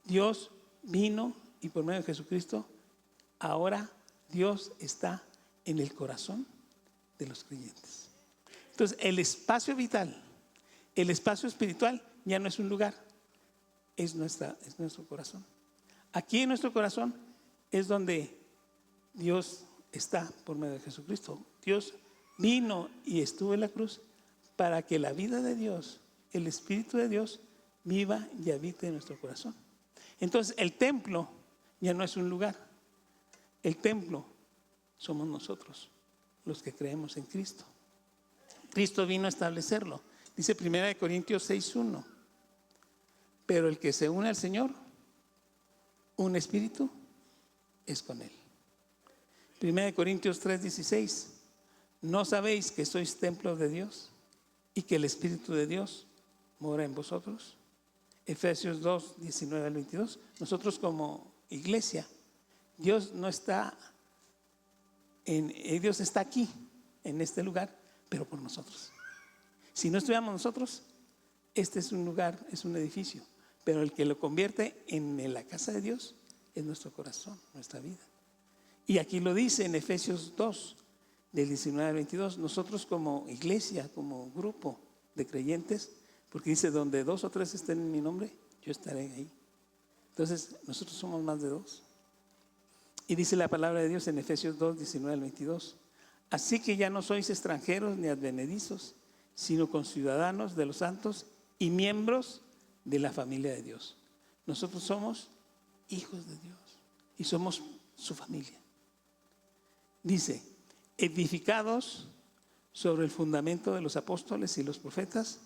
Dios vino y por medio de Jesucristo, ahora Dios está en el corazón de los creyentes. Entonces, el espacio vital, el espacio espiritual ya no es un lugar, es nuestro corazón. Aquí en nuestro corazón es donde Dios está por medio de Jesucristo. Dios vino y estuvo en la cruz para que la vida de Dios, el Espíritu de Dios, viva y habite en nuestro corazón. Entonces, el templo ya no es un lugar. El templo somos nosotros, los que creemos en Cristo. Cristo vino a establecerlo. Dice 1 Corintios 6:1. Pero el que se une al Señor, un espíritu es con Él. 1 Corintios 3:16. ¿No sabéis que sois templo de Dios y que el Espíritu de Dios mora en vosotros? Efesios 2:19 al 22. Nosotros como iglesia, Dios no está Dios está aquí, en este lugar, pero por nosotros. Si no estuviéramos nosotros, este es un lugar, es un edificio, pero el que lo convierte en la casa de Dios es nuestro corazón, nuestra vida. Y aquí lo dice en Efesios 2, del 19 al 22, nosotros como iglesia, como grupo de creyentes, porque dice, donde 2 o 3 estén en mi nombre, yo estaré ahí. Entonces, nosotros somos más de 2. Y dice la palabra de Dios en Efesios 2, 19 al 22. Así que ya no sois extranjeros ni advenedizos, sino conciudadanos de los santos y miembros de la familia de Dios. Nosotros somos hijos de Dios y somos su familia. Dice, edificados sobre el fundamento de los apóstoles y los profetas,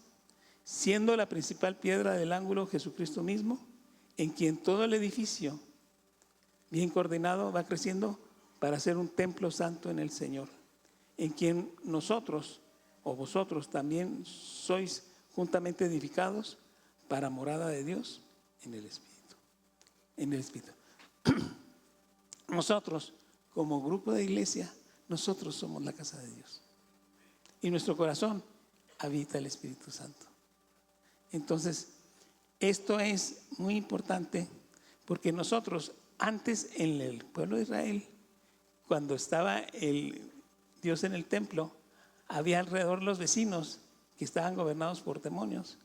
siendo la principal piedra del ángulo Jesucristo mismo, en quien todo el edificio bien coordinado va creciendo para ser un templo santo en el Señor, en quien nosotros o vosotros también sois juntamente edificados para morada de Dios en el Espíritu. En el Espíritu. Nosotros, como grupo de iglesia, nosotros somos la casa de Dios. Y en nuestro corazón habita el Espíritu Santo. Entonces, esto es muy importante porque nosotros, antes en el pueblo de Israel, cuando estaba el Dios en el templo, había alrededor los vecinos que estaban gobernados por demonios.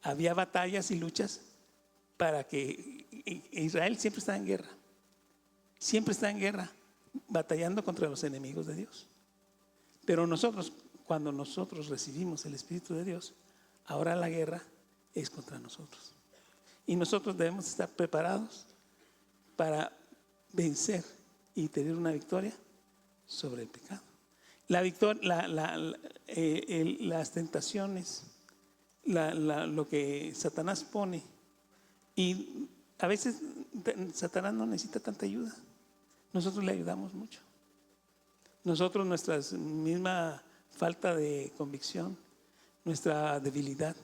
Había batallas y luchas para que Israel siempre está en guerra. Siempre está en guerra, batallando contra los enemigos de Dios. Pero nosotros, cuando nosotros recibimos el Espíritu de Dios, ahora la guerra es contra nosotros. Y nosotros debemos estar preparados para vencer y tener una victoria sobre el pecado. Las tentaciones, lo que Satanás pone, y a veces Satanás no necesita tanta ayuda. Nosotros le ayudamos mucho. Nosotros, nuestra misma falta de convicción, nuestra debilidad,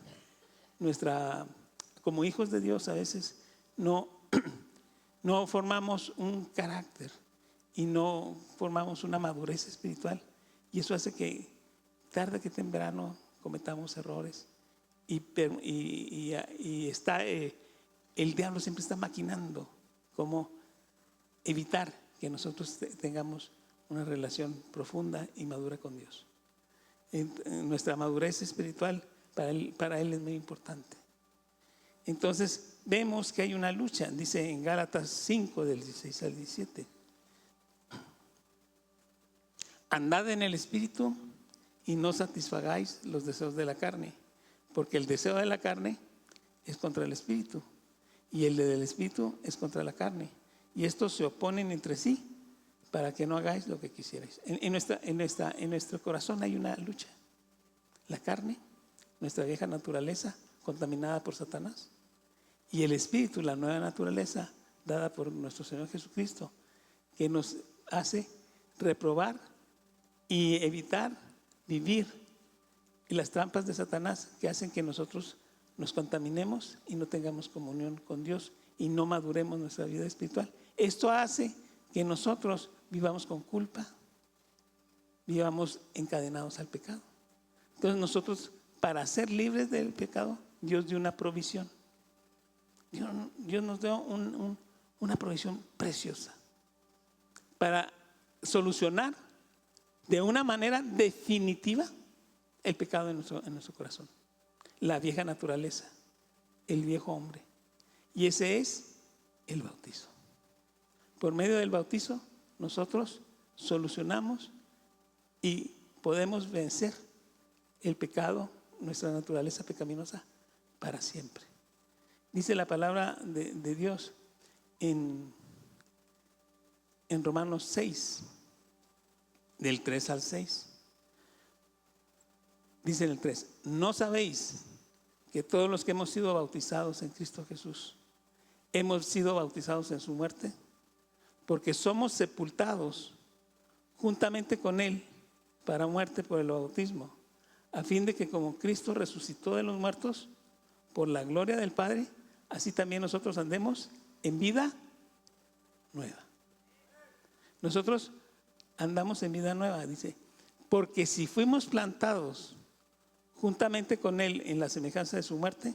como hijos de Dios a veces no formamos un carácter y no formamos una madurez espiritual, y eso hace que tarde que temprano cometamos errores y está el diablo siempre está maquinando cómo evitar que nosotros tengamos una relación profunda y madura con Dios. Nuestra madurez espiritual para él es muy importante. Entonces vemos que hay una lucha, dice en Gálatas 5 del 16 al 17. Andad en el Espíritu y no satisfagáis los deseos de la carne, porque el deseo de la carne es contra el Espíritu y el del Espíritu es contra la carne, y estos se oponen entre sí para que no hagáis lo que quisierais. En nuestro corazón hay una lucha. La carne, nuestra vieja naturaleza contaminada por Satanás, Y el Espíritu, la nueva naturaleza dada por nuestro Señor Jesucristo, que nos hace reprobar y evitar vivir en las trampas de Satanás que hacen que nosotros nos contaminemos y no tengamos comunión con Dios y no maduremos nuestra vida espiritual. Esto hace que nosotros vivamos con culpa, vivamos encadenados al pecado. Entonces nosotros, para ser libres del pecado, Dios dio una provisión. Dios nos dio una provisión preciosa para solucionar de una manera definitiva el pecado en nuestro corazón, la vieja naturaleza, el viejo hombre. Y ese es el bautizo. Por medio del bautizo nosotros solucionamos y podemos vencer el pecado, nuestra naturaleza pecaminosa, para siempre. Dice la palabra de Dios en Romanos 6, del 3 al 6. Dice en el 3: ¿no sabéis que todos los que hemos sido bautizados en Cristo Jesús hemos sido bautizados en su muerte? Porque somos sepultados juntamente con Él para muerte por el bautismo, a fin de que como Cristo resucitó de los muertos por la gloria del Padre, así también nosotros andemos en vida nueva. Nosotros andamos en vida nueva, dice, porque si fuimos plantados juntamente con Él en la semejanza de su muerte,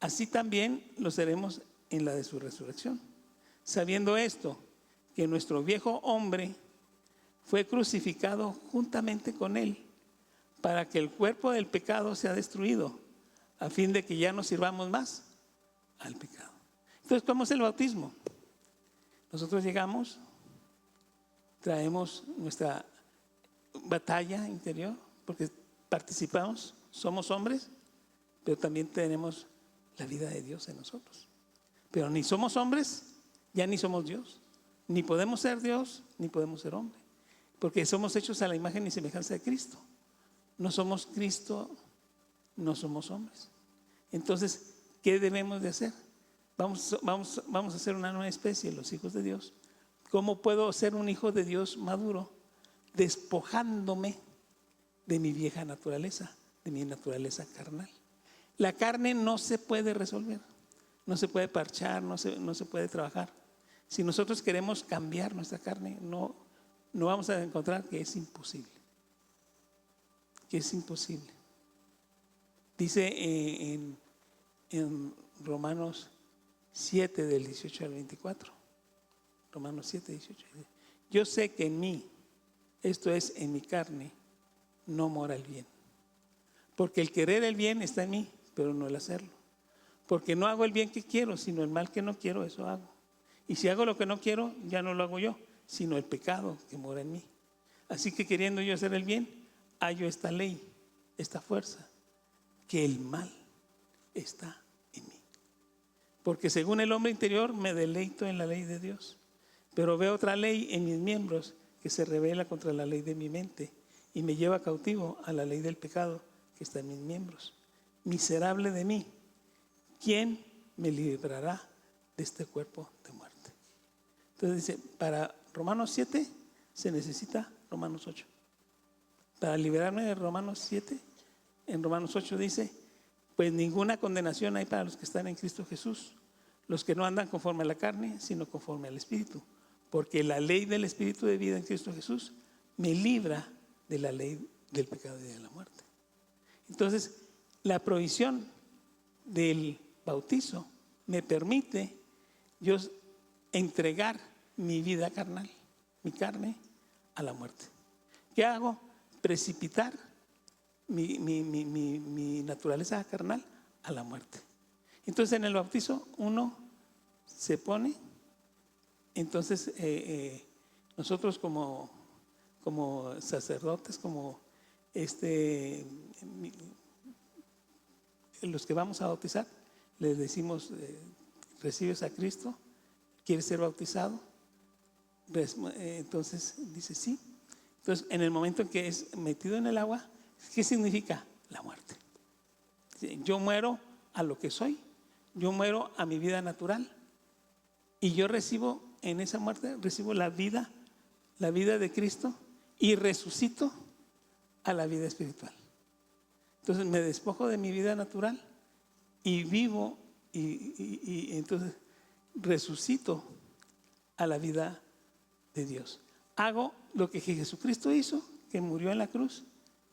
así también lo seremos en la de su resurrección. Sabiendo esto, que nuestro viejo hombre fue crucificado juntamente con Él, para que el cuerpo del pecado sea destruido, a fin de que ya no sirvamos más al pecado. Entonces, ¿cómo es el bautismo? Nosotros llegamos, traemos nuestra batalla interior, porque participamos, somos hombres, pero también tenemos la vida de Dios en nosotros. Pero ni somos hombres, ya ni somos Dios. Ni podemos ser Dios, ni podemos ser hombre. Porque somos hechos a la imagen y semejanza de Cristo. No somos Cristo, no somos hombres. Entonces, ¿qué debemos de hacer? Vamos a ser una nueva especie, los hijos de Dios. ¿Cómo puedo ser un hijo de Dios maduro? Despojándome de mi vieja naturaleza, de mi naturaleza carnal. La carne no se puede resolver, no se puede parchar, no se puede trabajar. Si nosotros queremos cambiar nuestra carne, no vamos a encontrar que es imposible. Que es imposible. Dice en Romanos 7, del 18 al 24. Romanos 7, 18. Yo sé que en mí, esto es, en mi carne, no mora el bien. Porque el querer el bien está en mí, pero no el hacerlo. Porque no hago el bien que quiero, sino el mal que no quiero, eso hago. Y si hago lo que no quiero, ya no lo hago yo, sino el pecado que mora en mí. Así que queriendo yo hacer el bien, hallo esta ley, esta fuerza, que el mal está en mí. Porque según el hombre interior me deleito en la ley de Dios, pero veo otra ley en mis miembros que se rebela contra la ley de mi mente y me lleva cautivo a la ley del pecado que está en mis miembros. Miserable de mí, ¿quién me librará de este cuerpo de muerte? Entonces dice, para Romanos 7 se necesita Romanos 8. Para liberarme de Romanos 7, en Romanos 8 dice, pues ninguna condenación hay para los que están en Cristo Jesús, los que no andan conforme a la carne, sino conforme al Espíritu. Porque la ley del Espíritu de vida en Cristo Jesús me libra de la ley del pecado y de la muerte. Entonces, la provisión del bautizo me permite yo entregar mi vida carnal, mi carne, a la muerte. ¿Qué hago? Precipitar mi naturaleza carnal a la muerte. Entonces, en el bautizo uno se pone. Entonces, nosotros como sacerdotes, como los que vamos a bautizar, les decimos, ¿recibes a Cristo? ¿Quieres ser bautizado? Entonces dice sí. Entonces, en el momento en que es metido en el agua, ¿qué significa? La muerte. Yo muero a lo que soy, yo muero a mi vida natural y yo recibo en esa muerte, recibo la vida de Cristo y resucito a la vida espiritual. Entonces me despojo de mi vida natural y vivo y entonces resucito a la vida de Dios. Hago lo que Jesucristo hizo, que murió en la cruz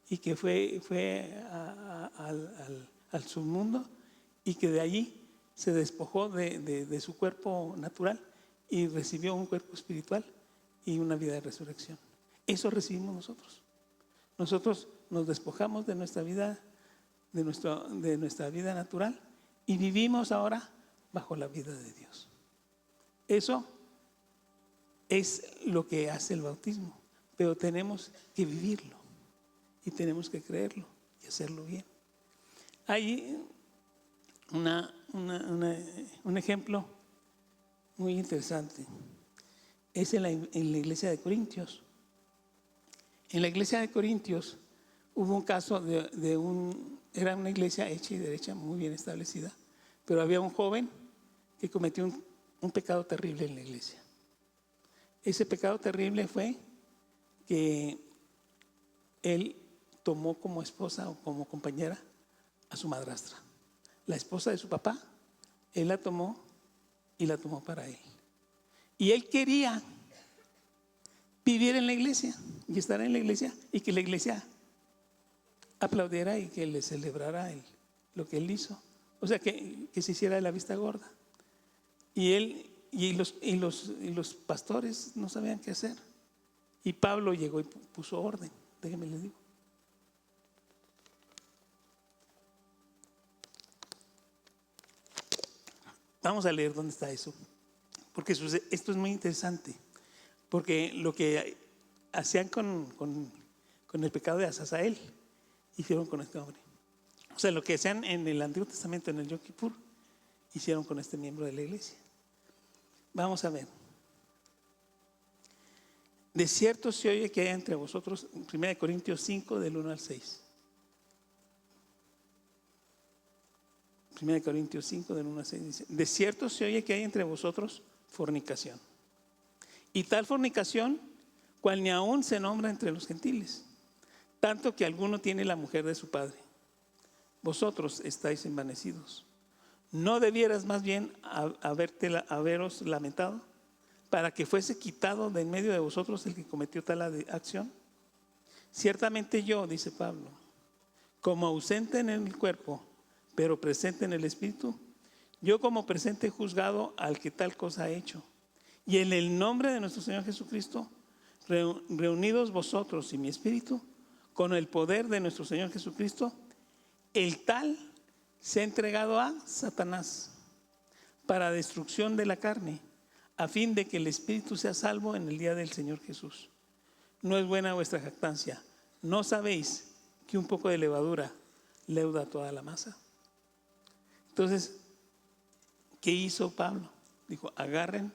y que fue al submundo y que de allí se despojó de su cuerpo natural y recibió un cuerpo espiritual y una vida de resurrección. Eso recibimos nosotros. Nosotros nos despojamos de nuestra vida, de nuestra vida natural y vivimos ahora bajo la vida de Dios. Eso es lo que hace el bautismo, pero tenemos que vivirlo y tenemos que creerlo y hacerlo bien. Hay un ejemplo muy interesante. Es en la iglesia de Corintios. En la iglesia de Corintios hubo un caso era una iglesia hecha y derecha, muy bien establecida, pero había un joven que cometió un pecado terrible en la iglesia. Ese pecado terrible fue que él tomó como esposa o como compañera a su madrastra. La esposa de su papá, él la tomó y la tomó para él. Y él quería vivir en la iglesia y estar en la iglesia y que la iglesia aplaudiera y que le celebrara lo que él hizo. O sea, que se hiciera de la vista gorda. Y los pastores no sabían qué hacer. Y Pablo llegó y puso orden. Déjenme les digo. Vamos a leer dónde está eso. Porque esto es muy interesante. Porque lo que hacían con el pecado de Azazel, hicieron con este hombre. O sea, lo que hacían en el Antiguo Testamento, en el Yom Kippur, hicieron con este miembro de la iglesia. Vamos a ver. De cierto se oye que hay entre vosotros, 1 Corintios 5, del 1 al 6. 1 Corintios 5, del 1 al 6 dice: de cierto se oye que hay entre vosotros fornicación. Y tal fornicación, cual ni aún se nombra entre los gentiles, tanto que alguno tiene la mujer de su padre. Vosotros estáis envanecidos. ¿No debieras más bien haberos lamentado para que fuese quitado de en medio de vosotros el que cometió tal acción? Ciertamente yo, dice Pablo, como ausente en el cuerpo, pero presente en el espíritu, yo como presente he juzgado al que tal cosa ha hecho. Y en el nombre de nuestro Señor Jesucristo, reunidos vosotros y mi espíritu, con el poder de nuestro Señor Jesucristo, el tal se ha entregado a Satanás para destrucción de la carne, a fin de que el espíritu sea salvo en el día del Señor Jesús. No es buena vuestra jactancia. ¿No sabéis que un poco de levadura leuda toda la masa? Entonces, ¿qué hizo Pablo? Dijo: agarren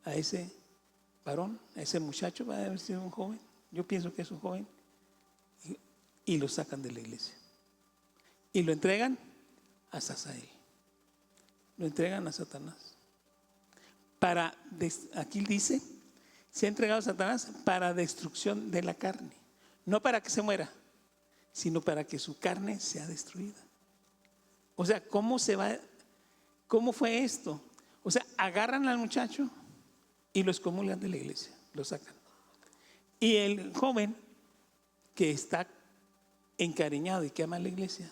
a ese varón, a ese muchacho, va a haber sido un joven, yo pienso que es un joven, y lo sacan de la iglesia y lo entregan a Azazel, lo entregan a Satanás. Aquí dice, se ha entregado a Satanás para destrucción de la carne, no para que se muera, sino para que su carne sea destruida. O sea, ¿cómo fue esto? O sea, agarran al muchacho y lo excomulgan de la iglesia, lo sacan. Y el joven que está encariñado y que ama a la iglesia,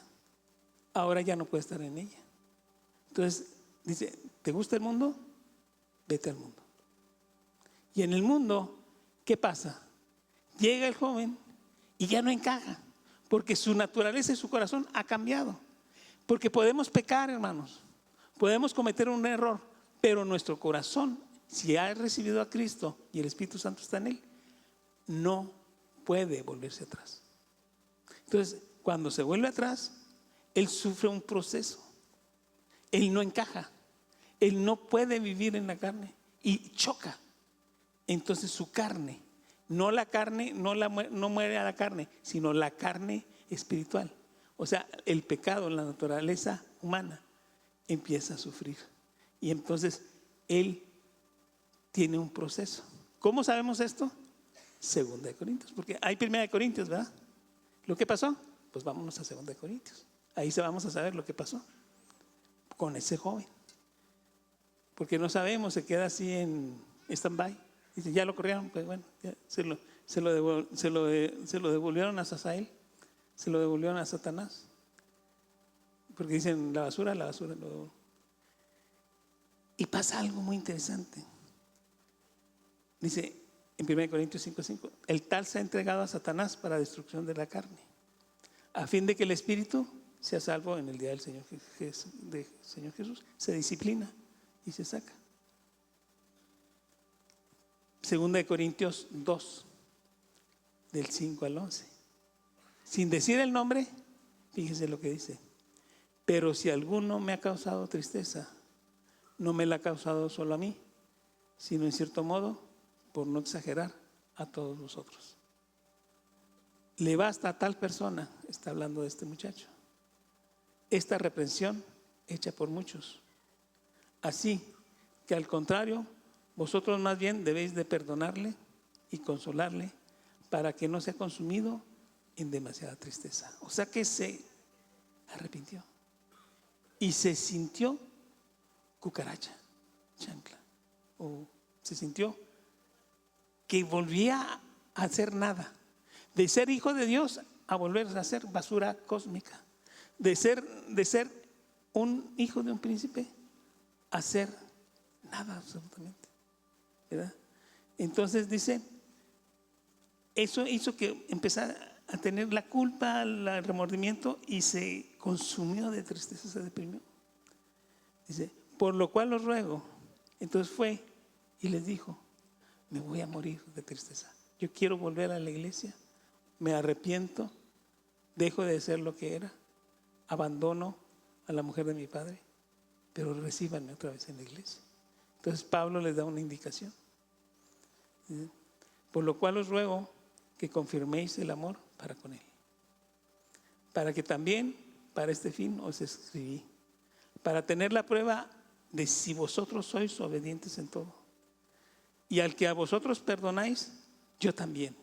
ahora ya no puede estar en ella. Entonces dice: ¿te gusta el mundo? Vete al mundo. Y en el mundo, ¿qué pasa? Llega el joven y ya no encaja, porque su naturaleza y su corazón ha cambiado. Porque podemos pecar, hermanos, podemos cometer un error, pero nuestro corazón, si ha recibido a Cristo y el Espíritu Santo está en él, no puede volverse atrás. Entonces, cuando se vuelve atrás, él sufre un proceso. Él no encaja. Él no puede vivir en la carne y choca. Entonces su carne, no muere a la carne, sino la carne espiritual. O sea, el pecado, la naturaleza humana, empieza a sufrir. Y entonces él tiene un proceso. ¿Cómo sabemos esto? Segunda de Corintios, porque hay Primera de Corintios, ¿verdad? ¿Lo que pasó? Pues vámonos a Segunda de Corintios. Ahí se vamos a saber lo que pasó con ese joven. Porque no sabemos, se queda así en stand-by. Dice, ya lo corrieron, pues bueno, ya se lo devolvieron a Sasael, se lo devolvieron a Satanás. Porque dicen, la basura lo devolvieron. Y pasa algo muy interesante. Dice en 1 Corintios 5:5, el tal se ha entregado a Satanás para destrucción de la carne, a fin de que el espíritu sea salvo en el día del Señor Jesús. Se disciplina y se saca. 2 Corintios 2, del 5 al 11. Sin decir el nombre, fíjense lo que dice. Pero si alguno me ha causado tristeza, no me la ha causado solo a mí, sino en cierto modo, por no exagerar, a todos nosotros. Le basta a tal persona, está hablando de este muchacho, esta reprensión hecha por muchos. Así que al contrario, vosotros más bien debéis de perdonarle y consolarle para que no sea consumido en demasiada tristeza. O sea que se arrepintió y se sintió cucaracha, chancla, o se sintió que volvía a hacer nada, de ser hijo de Dios a volver a ser basura cósmica, de ser un hijo de un príncipe a ser nada absolutamente, ¿verdad? Entonces dice, eso hizo que empezara a tener la culpa, el remordimiento, y se consumió de tristeza, se deprimió. Dice, por lo cual os ruego. Entonces fue y les dijo, me voy a morir de tristeza. Yo quiero volver a la iglesia, me arrepiento, dejo de ser lo que era, abandono a la mujer de mi padre, pero recíbanme otra vez en la iglesia. Entonces Pablo les da una indicación. Por lo cual os ruego que confirméis el amor para con él, para que también para este fin os escribí, para tener la prueba de si vosotros sois obedientes en todo. Y al que a vosotros perdonáis, yo también,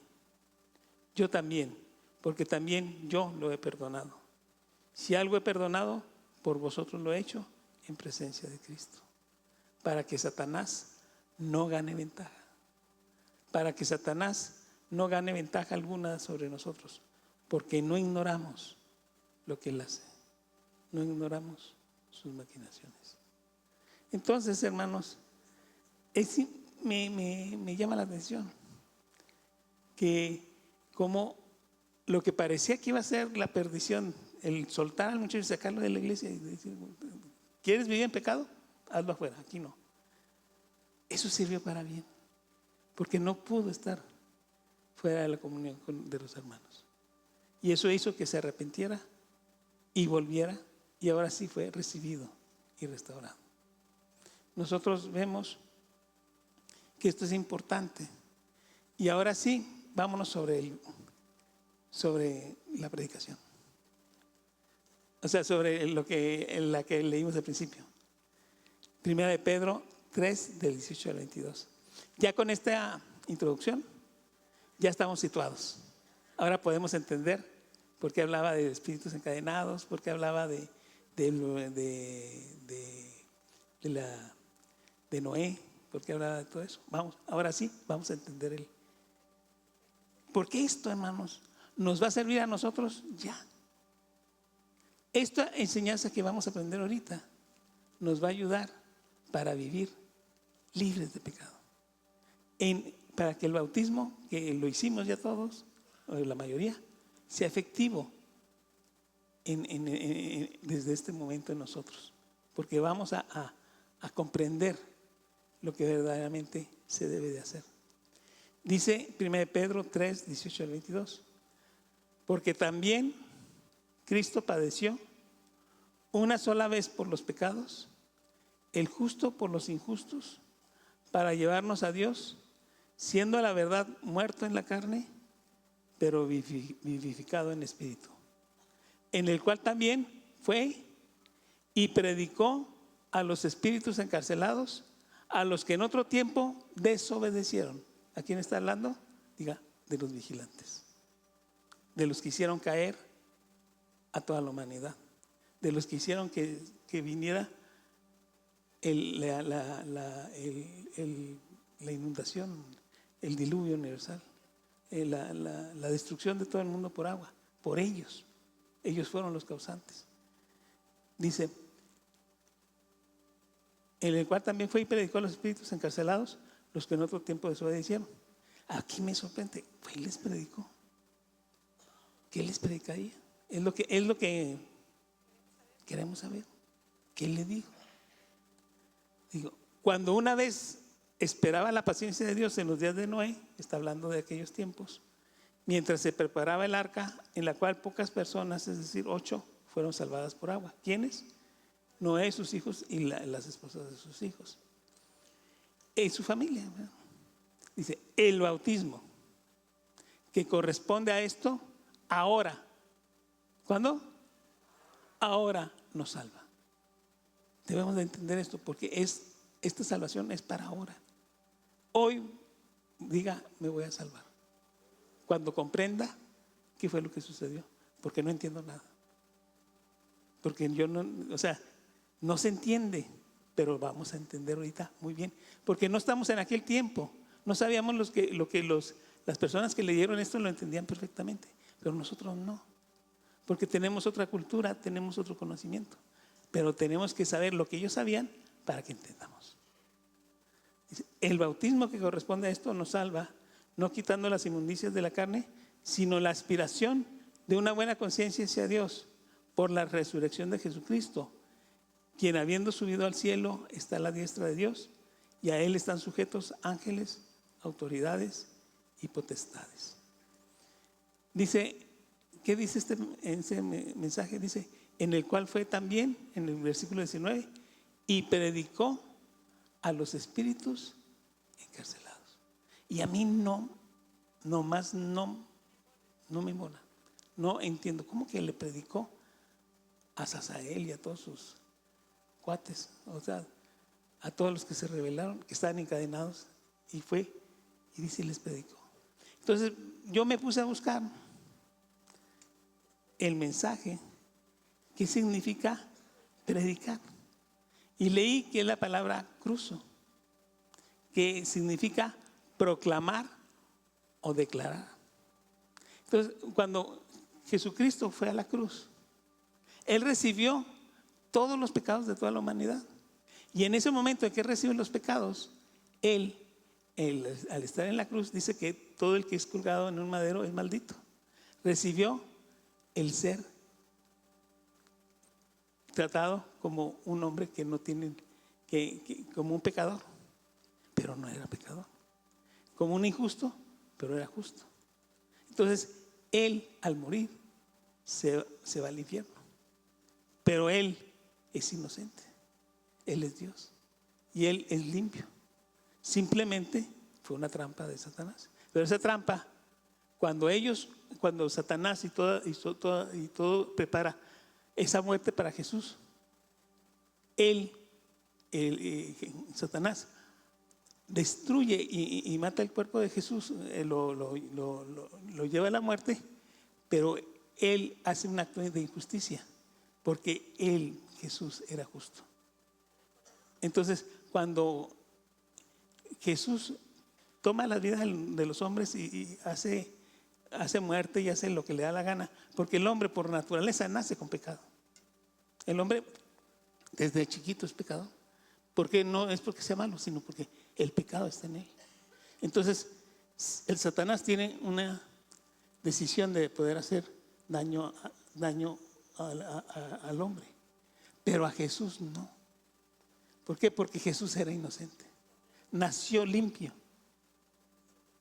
porque también yo lo he perdonado. Si algo he perdonado, por vosotros lo he hecho en presencia de Cristo, para que Satanás no gane ventaja, para que Satanás no gane ventaja alguna sobre nosotros, porque no ignoramos lo que él hace, no ignoramos sus maquinaciones. Entonces, hermanos, me llama la atención que como lo que parecía que iba a ser la perdición, el soltar al muchacho y sacarlo de la iglesia y decir, ¿quieres vivir en pecado? Hazlo afuera, aquí no. Eso sirvió para bien, porque no pudo estar fuera de la comunión de los hermanos. Y eso hizo que se arrepintiera y volviera, y ahora sí fue recibido y restaurado. Nosotros vemos que esto es importante. Y ahora sí, vámonos sobre la predicación. O sea, sobre la que leímos al principio. Primera de Pedro 3, del 18 al 22. Ya con esta introducción, ya estamos situados. Ahora podemos entender por qué hablaba de espíritus encadenados, por qué hablaba de Noé, por qué hablaba de todo eso. Vamos, ahora sí, vamos a entender porque esto, hermanos, nos va a servir a nosotros ya. Esta enseñanza que vamos a aprender ahorita nos va a ayudar para vivir libres de pecado. Para que el bautismo, que lo hicimos ya todos, o la mayoría, sea efectivo desde este momento en nosotros. Porque vamos a comprender lo que verdaderamente se debe de hacer. Dice 1 Pedro 3, 18 al 22. Porque también Cristo padeció una sola vez por los pecados, el justo por los injustos, para llevarnos a Dios, siendo a la verdad muerto en la carne, pero vivificado en espíritu, en el cual también fue y predicó a los espíritus encarcelados, a los que en otro tiempo desobedecieron. ¿A quién está hablando? Diga, de los vigilantes, de los que hicieron caer a toda la humanidad, de los que hicieron que viniera la inundación, el diluvio universal, la destrucción de todo el mundo por agua, por ellos. Ellos fueron los causantes. Dice, en el cual también fue y predicó a los espíritus encarcelados, los que en otro tiempo desobedecieron. Aquí me sorprende, fue y les predicó. ¿Qué les predicaría? Es lo que queremos saber. ¿Qué le dijo? Digo, cuando una vez esperaba la paciencia de Dios en los días de Noé, está hablando de aquellos tiempos, mientras se preparaba el arca, en la cual pocas personas, es decir, 8, fueron salvadas por agua. ¿Quiénes? Noé, sus hijos y las esposas de sus hijos. Y su familia, ¿verdad? Dice, el bautismo que corresponde a esto, ahora. ¿Cuándo? Ahora nos salva. Debemos de entender esto porque esta salvación es para ahora. Hoy diga, me voy a salvar. Cuando comprenda qué fue lo que sucedió, porque no entiendo nada. Porque yo no, o sea, no se entiende, pero vamos a entender ahorita muy bien, porque no estamos en aquel tiempo. No sabíamos las personas que leyeron esto lo entendían perfectamente, pero nosotros no, porque tenemos otra cultura, tenemos otro conocimiento, pero tenemos que saber lo que ellos sabían para que entendamos. El bautismo que corresponde a esto nos salva, no quitando las inmundicias de la carne, sino la aspiración de una buena conciencia hacia Dios por la resurrección de Jesucristo, quien habiendo subido al cielo está a la diestra de Dios, y a Él están sujetos ángeles, autoridades y potestades. Dice, ¿qué dice en ese mensaje? Dice, en el cual fue también, en el versículo 19, y predicó a los espíritus encarcelados. Y a mí no me mola. No entiendo, ¿cómo que le predicó a Sasael y a todos sus cuates? O sea, a todos los que se rebelaron, que estaban encadenados, y fue y dice, les predicó. Entonces yo me puse a buscar el mensaje, qué significa predicar, y leí que es la palabra cruzo, que significa proclamar o declarar. Entonces, cuando Jesucristo fue a la cruz, Él recibió todos los pecados de toda la humanidad. Y en ese momento en que recibe los pecados, Él, al estar en la cruz, dice que todo el que es colgado en un madero es maldito. Recibió el ser tratado como un hombre que no tiene, como un pecador, pero no era pecador. Como un injusto, pero era justo. Entonces, Él al morir se va al infierno. Pero Él es inocente. Él es Dios. Y Él es limpio. Simplemente fue una trampa de Satanás. Pero esa trampa, cuando Satanás y todo prepara esa muerte para Jesús, Satanás destruye y mata el cuerpo de Jesús, lo lleva a la muerte, pero Él hace un acto de injusticia, porque Jesús era justo. Entonces, cuando Jesús toma las vidas de los hombres y hace muerte y hace lo que le da la gana, porque el hombre por naturaleza nace con pecado. El hombre desde chiquito es pecador, porque no es porque sea malo, sino porque el pecado está en él. Entonces, el Satanás tiene una decisión de poder hacer daño al hombre, pero a Jesús no. ¿Por qué? Porque Jesús era inocente, nació limpio,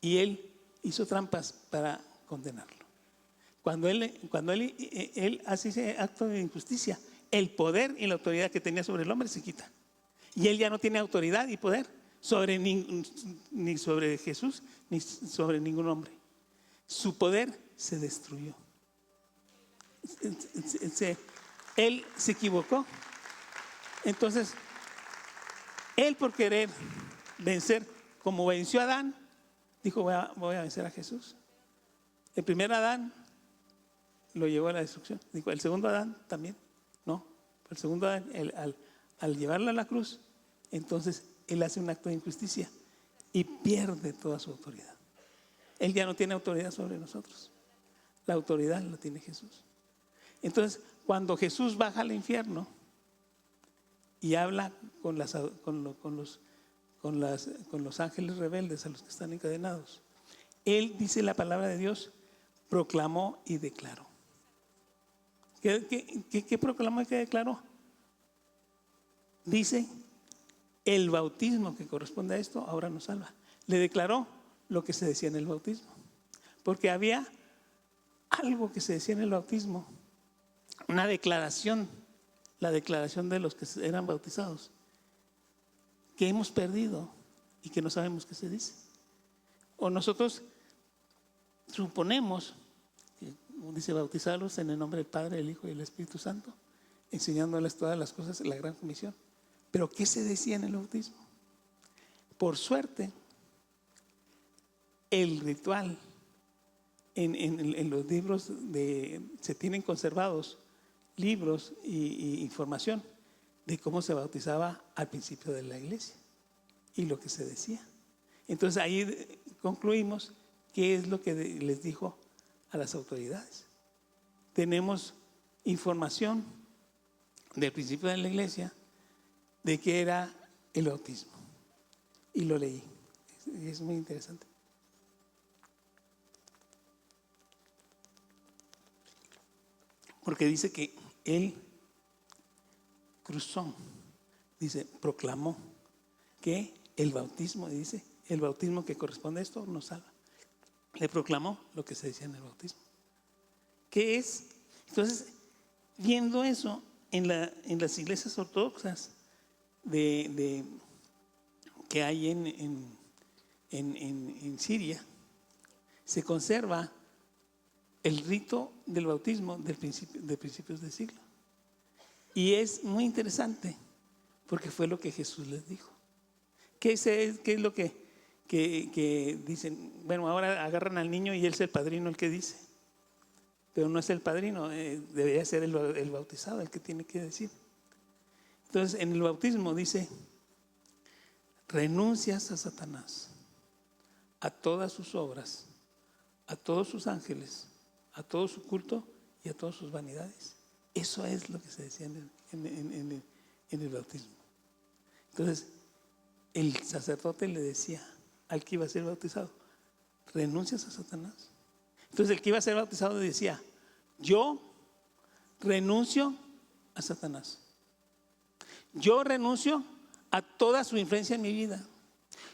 y Él hizo trampas para condenarlo. Cuando él hace ese acto de injusticia, el poder y la autoridad que tenía sobre el hombre se quita, y Él ya no tiene autoridad y poder ni sobre Jesús ni sobre ningún hombre. Su poder se destruyó. Él se equivocó. Entonces Él, por querer vencer, como venció a Adán, dijo: voy a vencer a Jesús. El primer Adán lo llevó a la destrucción. Dijo: el segundo Adán también. No, el segundo Adán, al llevarlo a la cruz, entonces él hace un acto de injusticia y pierde toda su autoridad. Él ya no tiene autoridad sobre nosotros. La autoridad la tiene Jesús. Entonces, cuando Jesús baja al infierno y habla con los ángeles rebeldes, a los que están encadenados, él dice la palabra de Dios: proclamó y declaró. ¿Qué proclamó y qué declaró? Dice: el bautismo que corresponde a esto ahora nos salva. Le declaró lo que se decía en el bautismo, porque había algo que se decía en el bautismo, una declaración, la declaración de los que eran bautizados, que hemos perdido y que no sabemos qué se dice. O nosotros suponemos, dice: bautizarlos en el nombre del Padre, del Hijo y del Espíritu Santo, enseñándoles todas las cosas, la gran comisión. Pero ¿qué se decía en el bautismo? Por suerte, el ritual en los libros se tienen conservados libros y información de cómo se bautizaba al principio de la iglesia y lo que se decía. Entonces ahí concluimos qué es lo que les dijo a las autoridades. Tenemos información del principio de la iglesia de qué era el bautismo, y lo leí. Es muy interesante. Porque dice que él cruzó, dice, proclamó que el bautismo, y dice: el bautismo que corresponde a esto nos salva. Le proclamó lo que se decía en el bautismo. ¿Qué es? Entonces, viendo eso en las iglesias ortodoxas que hay en Siria, se conserva el rito del bautismo de principios del siglo. Y es muy interesante porque fue lo que Jesús les dijo. ¿Qué es lo que dicen? Bueno, ahora agarran al niño y él es el padrino el que dice. Pero no es el padrino, debería ser el bautizado el que tiene que decir. Entonces, en el bautismo dice: renuncias a Satanás, a todas sus obras, a todos sus ángeles, a todo su culto y a todas sus vanidades. Eso es lo que se decía en el bautismo. Entonces, el sacerdote le decía al que iba a ser bautizado: renuncias a Satanás. Entonces, el que iba a ser bautizado decía: yo renuncio a Satanás. Yo renuncio a toda su influencia en mi vida.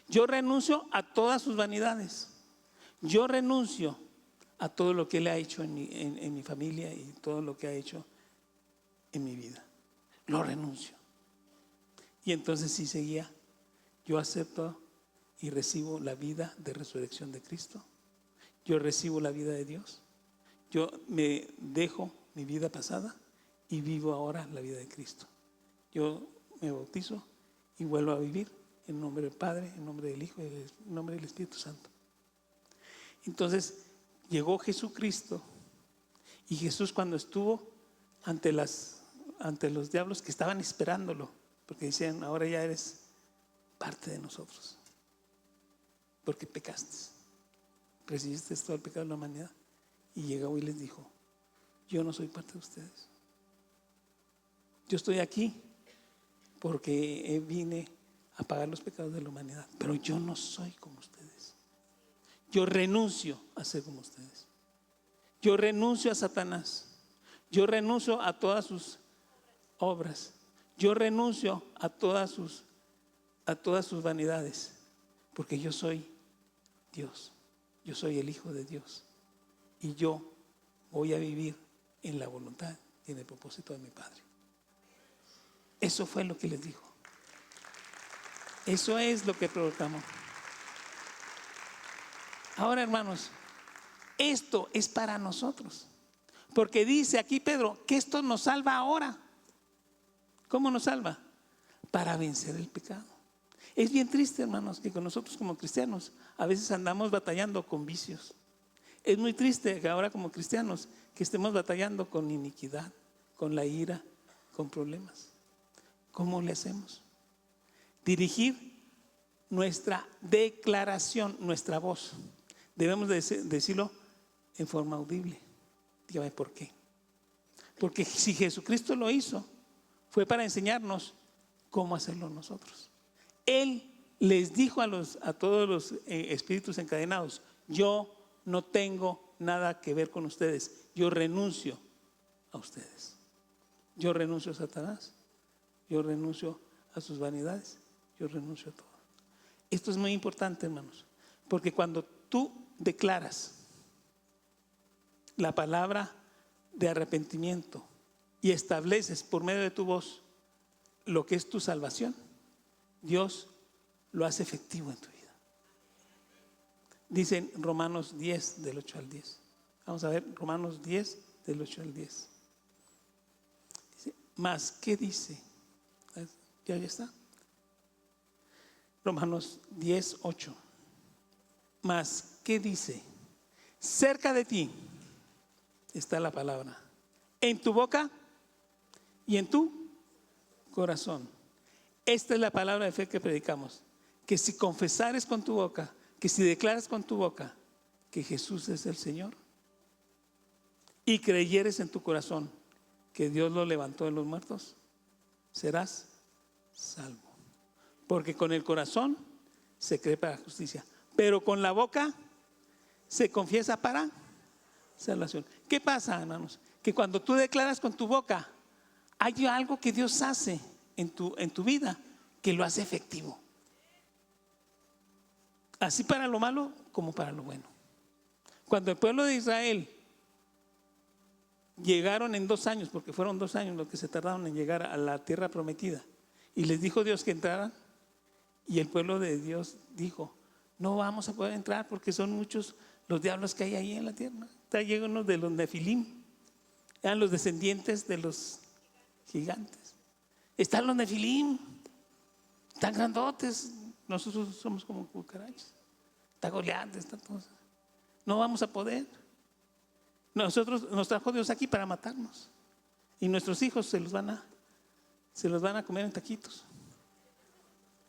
Yo renuncio a todas sus vanidades. Yo renuncio a todo lo que él ha hecho en mi familia y todo lo que ha hecho en mi vida. Lo renuncio. Y entonces sí seguía: yo acepto y recibo la vida de resurrección de Cristo. Yo recibo la vida de Dios. Yo me dejo mi vida pasada y vivo ahora la vida de Cristo. Yo me bautizo y vuelvo a vivir en nombre del Padre, en nombre del Hijo y en nombre del Espíritu Santo. Entonces llegó Jesucristo, y Jesús, cuando estuvo ante los diablos que estaban esperándolo, porque decían: ahora ya eres parte de nosotros, porque pecaste, recibiste todo el pecado de la humanidad. Y llegó y les dijo: yo no soy parte de ustedes. Yo estoy aquí porque vine a pagar los pecados de la humanidad, pero yo no soy como ustedes. Yo renuncio a ser como ustedes. Yo renuncio a Satanás. Yo renuncio a todas sus obras. Yo renuncio a todas sus vanidades, porque yo soy Dios. Yo soy el Hijo de Dios, y yo voy a vivir en la voluntad y en el propósito de mi Padre. Eso fue lo que les dijo. Eso es lo que proclamó. Ahora, hermanos, esto es para nosotros, porque dice aquí Pedro que esto nos salva ahora. ¿Cómo nos salva? Para vencer el pecado. Es bien triste, hermanos, que con nosotros como cristianos a veces andamos batallando con vicios. Es muy triste que ahora como cristianos que estemos batallando con iniquidad, con la ira, con problemas. ¿Cómo le hacemos? Dirigir nuestra declaración, nuestra voz. Debemos decirlo en forma audible. Dígame por qué. Porque si Jesucristo lo hizo, fue para enseñarnos cómo hacerlo nosotros. Él les dijo a todos los espíritus encadenados: yo no tengo nada que ver con ustedes, yo renuncio a ustedes. Yo renuncio a Satanás, yo renuncio a sus vanidades, yo renuncio a todo. Esto es muy importante, hermanos, porque cuando tú declaras la palabra de arrepentimiento y estableces por medio de tu voz lo que es tu salvación, Dios lo hace efectivo en tu vida. Dice en Romanos 10 del 8 al 10. Vamos a ver Romanos 10 del 8 al 10. Dice, ¿más qué dice? Ya está. Romanos 10, 8. ¿Más qué dice? Cerca de ti está la palabra, en tu boca y en tu corazón. Esta es la palabra de fe que predicamos: que si confesares con tu boca, que si declaras con tu boca que Jesús es el Señor y creyeres en tu corazón que Dios lo levantó de los muertos, serás salvo. Porque con el corazón se cree para justicia, pero con la boca se confiesa para salvación. ¿Qué pasa, hermanos? Que cuando tú declaras con tu boca, hay algo que Dios hace en tu vida que lo hace efectivo. Así para lo malo como para lo bueno. Cuando el pueblo de Israel llegaron en 2 años, porque fueron 2 años los que se tardaron en llegar a la tierra prometida, y les dijo Dios que entraran, y el pueblo de Dios dijo: no vamos a poder entrar porque son muchos los diablos que hay ahí en la tierra. Está lleno de los nefilim, eran los descendientes de los gigantes. Están los nefilim, están grandotes, nosotros somos como cucarachas. Está Goliat, está todo. No vamos a poder. Nos trajo Dios aquí para matarnos, y nuestros hijos se los van a comer en taquitos.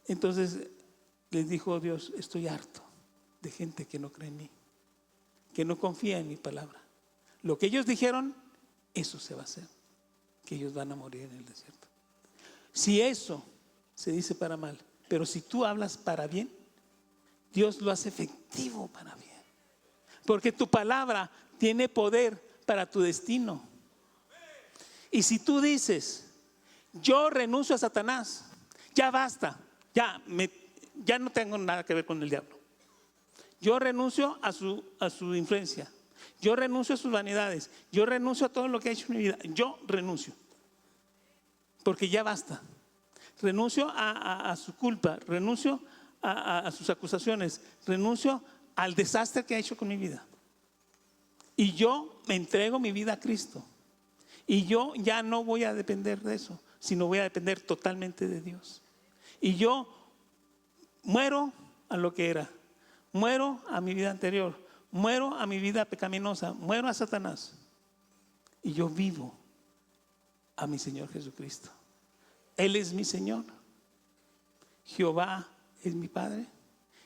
Entonces les dijo Dios: estoy harto de gente que no cree en mí, que no confía en mi palabra. Lo que ellos dijeron, eso se va a hacer, que ellos van a morir en el desierto. Si eso se dice para mal, pero si tú hablas para bien, Dios lo hace efectivo para bien. Porque tu palabra tiene poder para tu destino. Y si tú dices: yo renuncio a Satanás, ya basta, ya no tengo nada que ver con el diablo, yo renuncio a su influencia, yo renuncio a sus vanidades, yo renuncio a todo lo que ha hecho en mi vida, yo renuncio, porque ya basta. Renuncio a su culpa, renuncio a sus acusaciones, renuncio al desastre que ha hecho con mi vida, y yo me entrego mi vida a Cristo. Y yo ya no voy a depender de eso, sino voy a depender totalmente de Dios. Y yo muero a lo que era, muero a mi vida anterior, muero a mi vida pecaminosa, muero a Satanás, y yo vivo a mi Señor Jesucristo. Él es mi Señor, Jehová es mi Padre,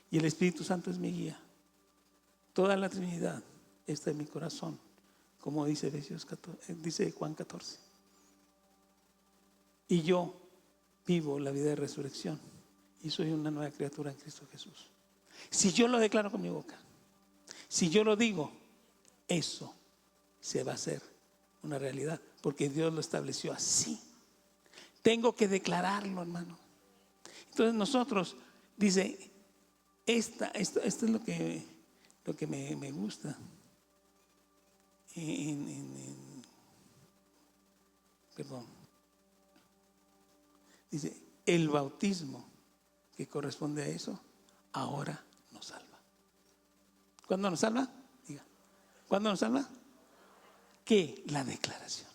y el Espíritu Santo es mi guía. Toda la Trinidad está en mi corazón, como dice Juan 14. Y yo vivo la vida de resurrección y soy una nueva criatura en Cristo Jesús. Si yo lo declaro con mi boca, si yo lo digo, eso se va a hacer una realidad, porque Dios lo estableció así. Tengo que declararlo, hermano. Entonces nosotros, dice, esto es lo que me gusta. Perdón. Dice: el bautismo que corresponde a eso ahora nos salva. ¿Cuándo nos salva? Diga. ¿Cuándo nos salva? ¿Qué? La declaración.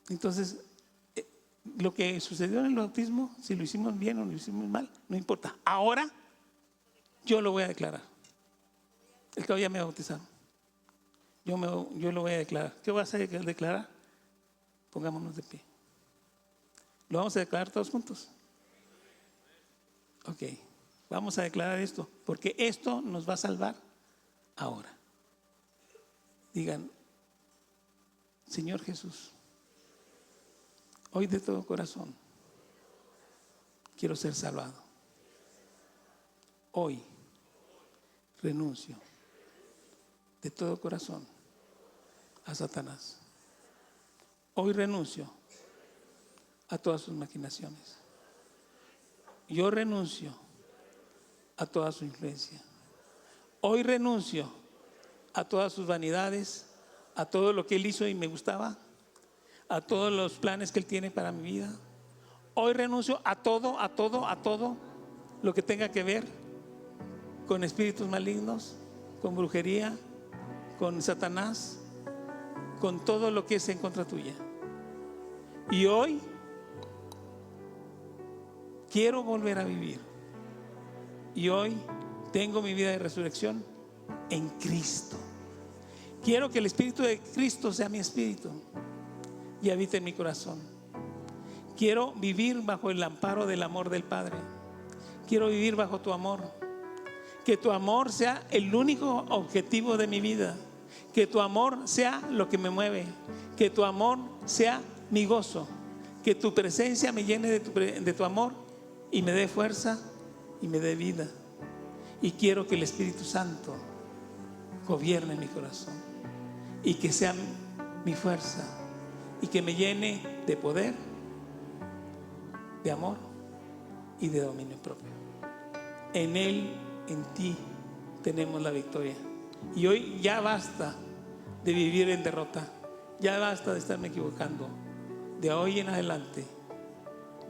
Entonces, Lo que sucedió en el bautismo, si lo hicimos bien o lo hicimos mal, no importa. Ahora yo lo voy a declarar. El que ya me bautizaron. Yo lo voy a declarar. ¿Qué vas a declarar? Pongámonos de pie. ¿Lo vamos a declarar todos juntos? Ok. Vamos a declarar esto, porque esto nos va a salvar ahora. Digan: Señor Jesús, hoy de todo corazón quiero ser salvado. Hoy renuncio de todo corazón a Satanás. Hoy renuncio a todas sus maquinaciones. Yo renuncio a toda su influencia. Hoy renuncio a todas sus vanidades, a todo lo que él hizo y me gustaba, a todos los planes que él tiene para mi vida. Hoy renuncio a todo lo que tenga que ver con espíritus malignos, con brujería, con Satanás, con todo lo que es en contra tuya. Y hoy quiero volver a vivir. Y hoy tengo mi vida de resurrección en Cristo. Quiero que el Espíritu de Cristo sea mi espíritu y habite en mi corazón. Quiero vivir bajo el amparo del amor del Padre. Quiero vivir bajo tu amor. Que tu amor sea el único objetivo de mi vida. Que tu amor sea lo que me mueve. Que tu amor sea mi gozo. Que tu presencia me llene de tu amor y me dé fuerza y me dé vida. Y quiero que el Espíritu Santo gobierne mi corazón y que sea mi fuerza y que me llene de poder, de amor y de dominio propio. En Él, en ti, tenemos la victoria. Y hoy ya basta de vivir en derrota. Ya basta de estarme equivocando. De hoy en adelante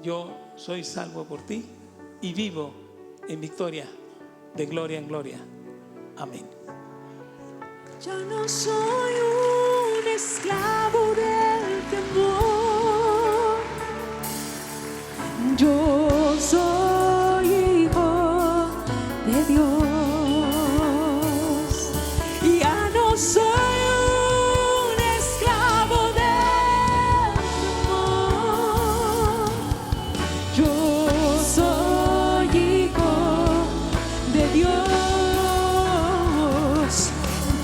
yo soy salvo por ti y vivo en victoria, de gloria en gloria. Amén. Ya no soy un esclavo del temor. Yo soy hijo de Dios. Ya no soy un esclavo del temor. Yo soy hijo de Dios.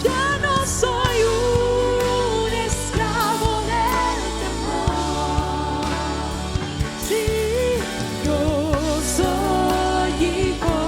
Ya no soy un esclavo del temor. Sí, yo soy hijo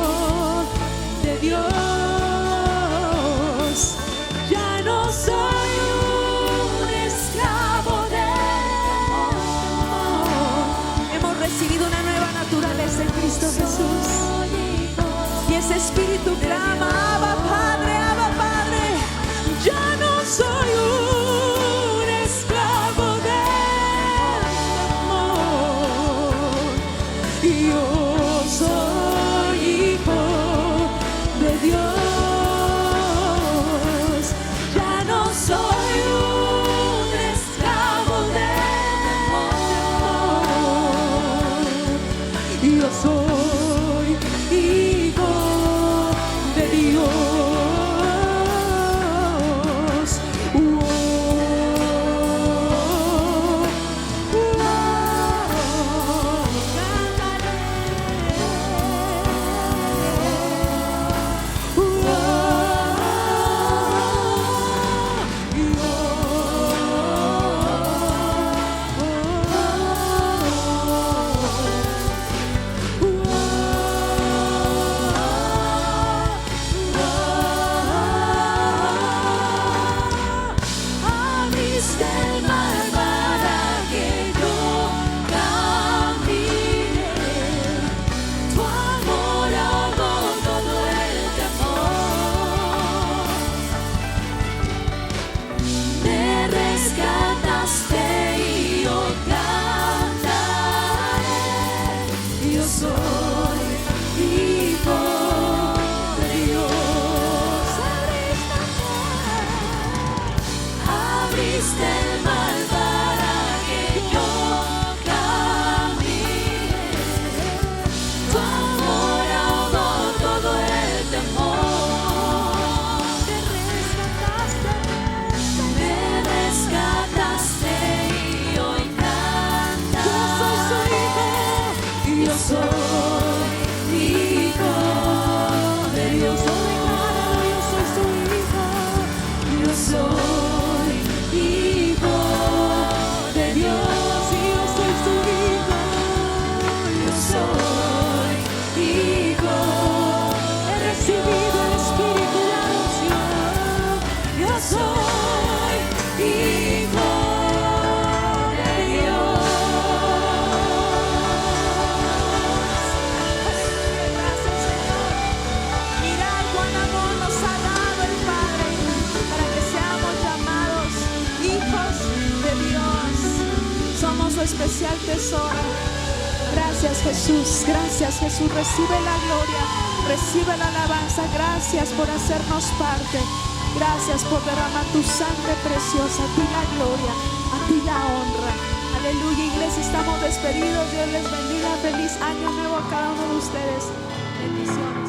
de Dios. Somos su especial tesoro. Gracias Jesús, gracias Jesús. Recibe la gloria, recibe la alabanza. Gracias por hacernos parte. Gracias por derramar tu sangre preciosa. A ti la gloria, a ti la honra. Aleluya, iglesia, estamos despedidos. Dios les bendiga. Feliz año nuevo a cada uno de ustedes. Bendiciones.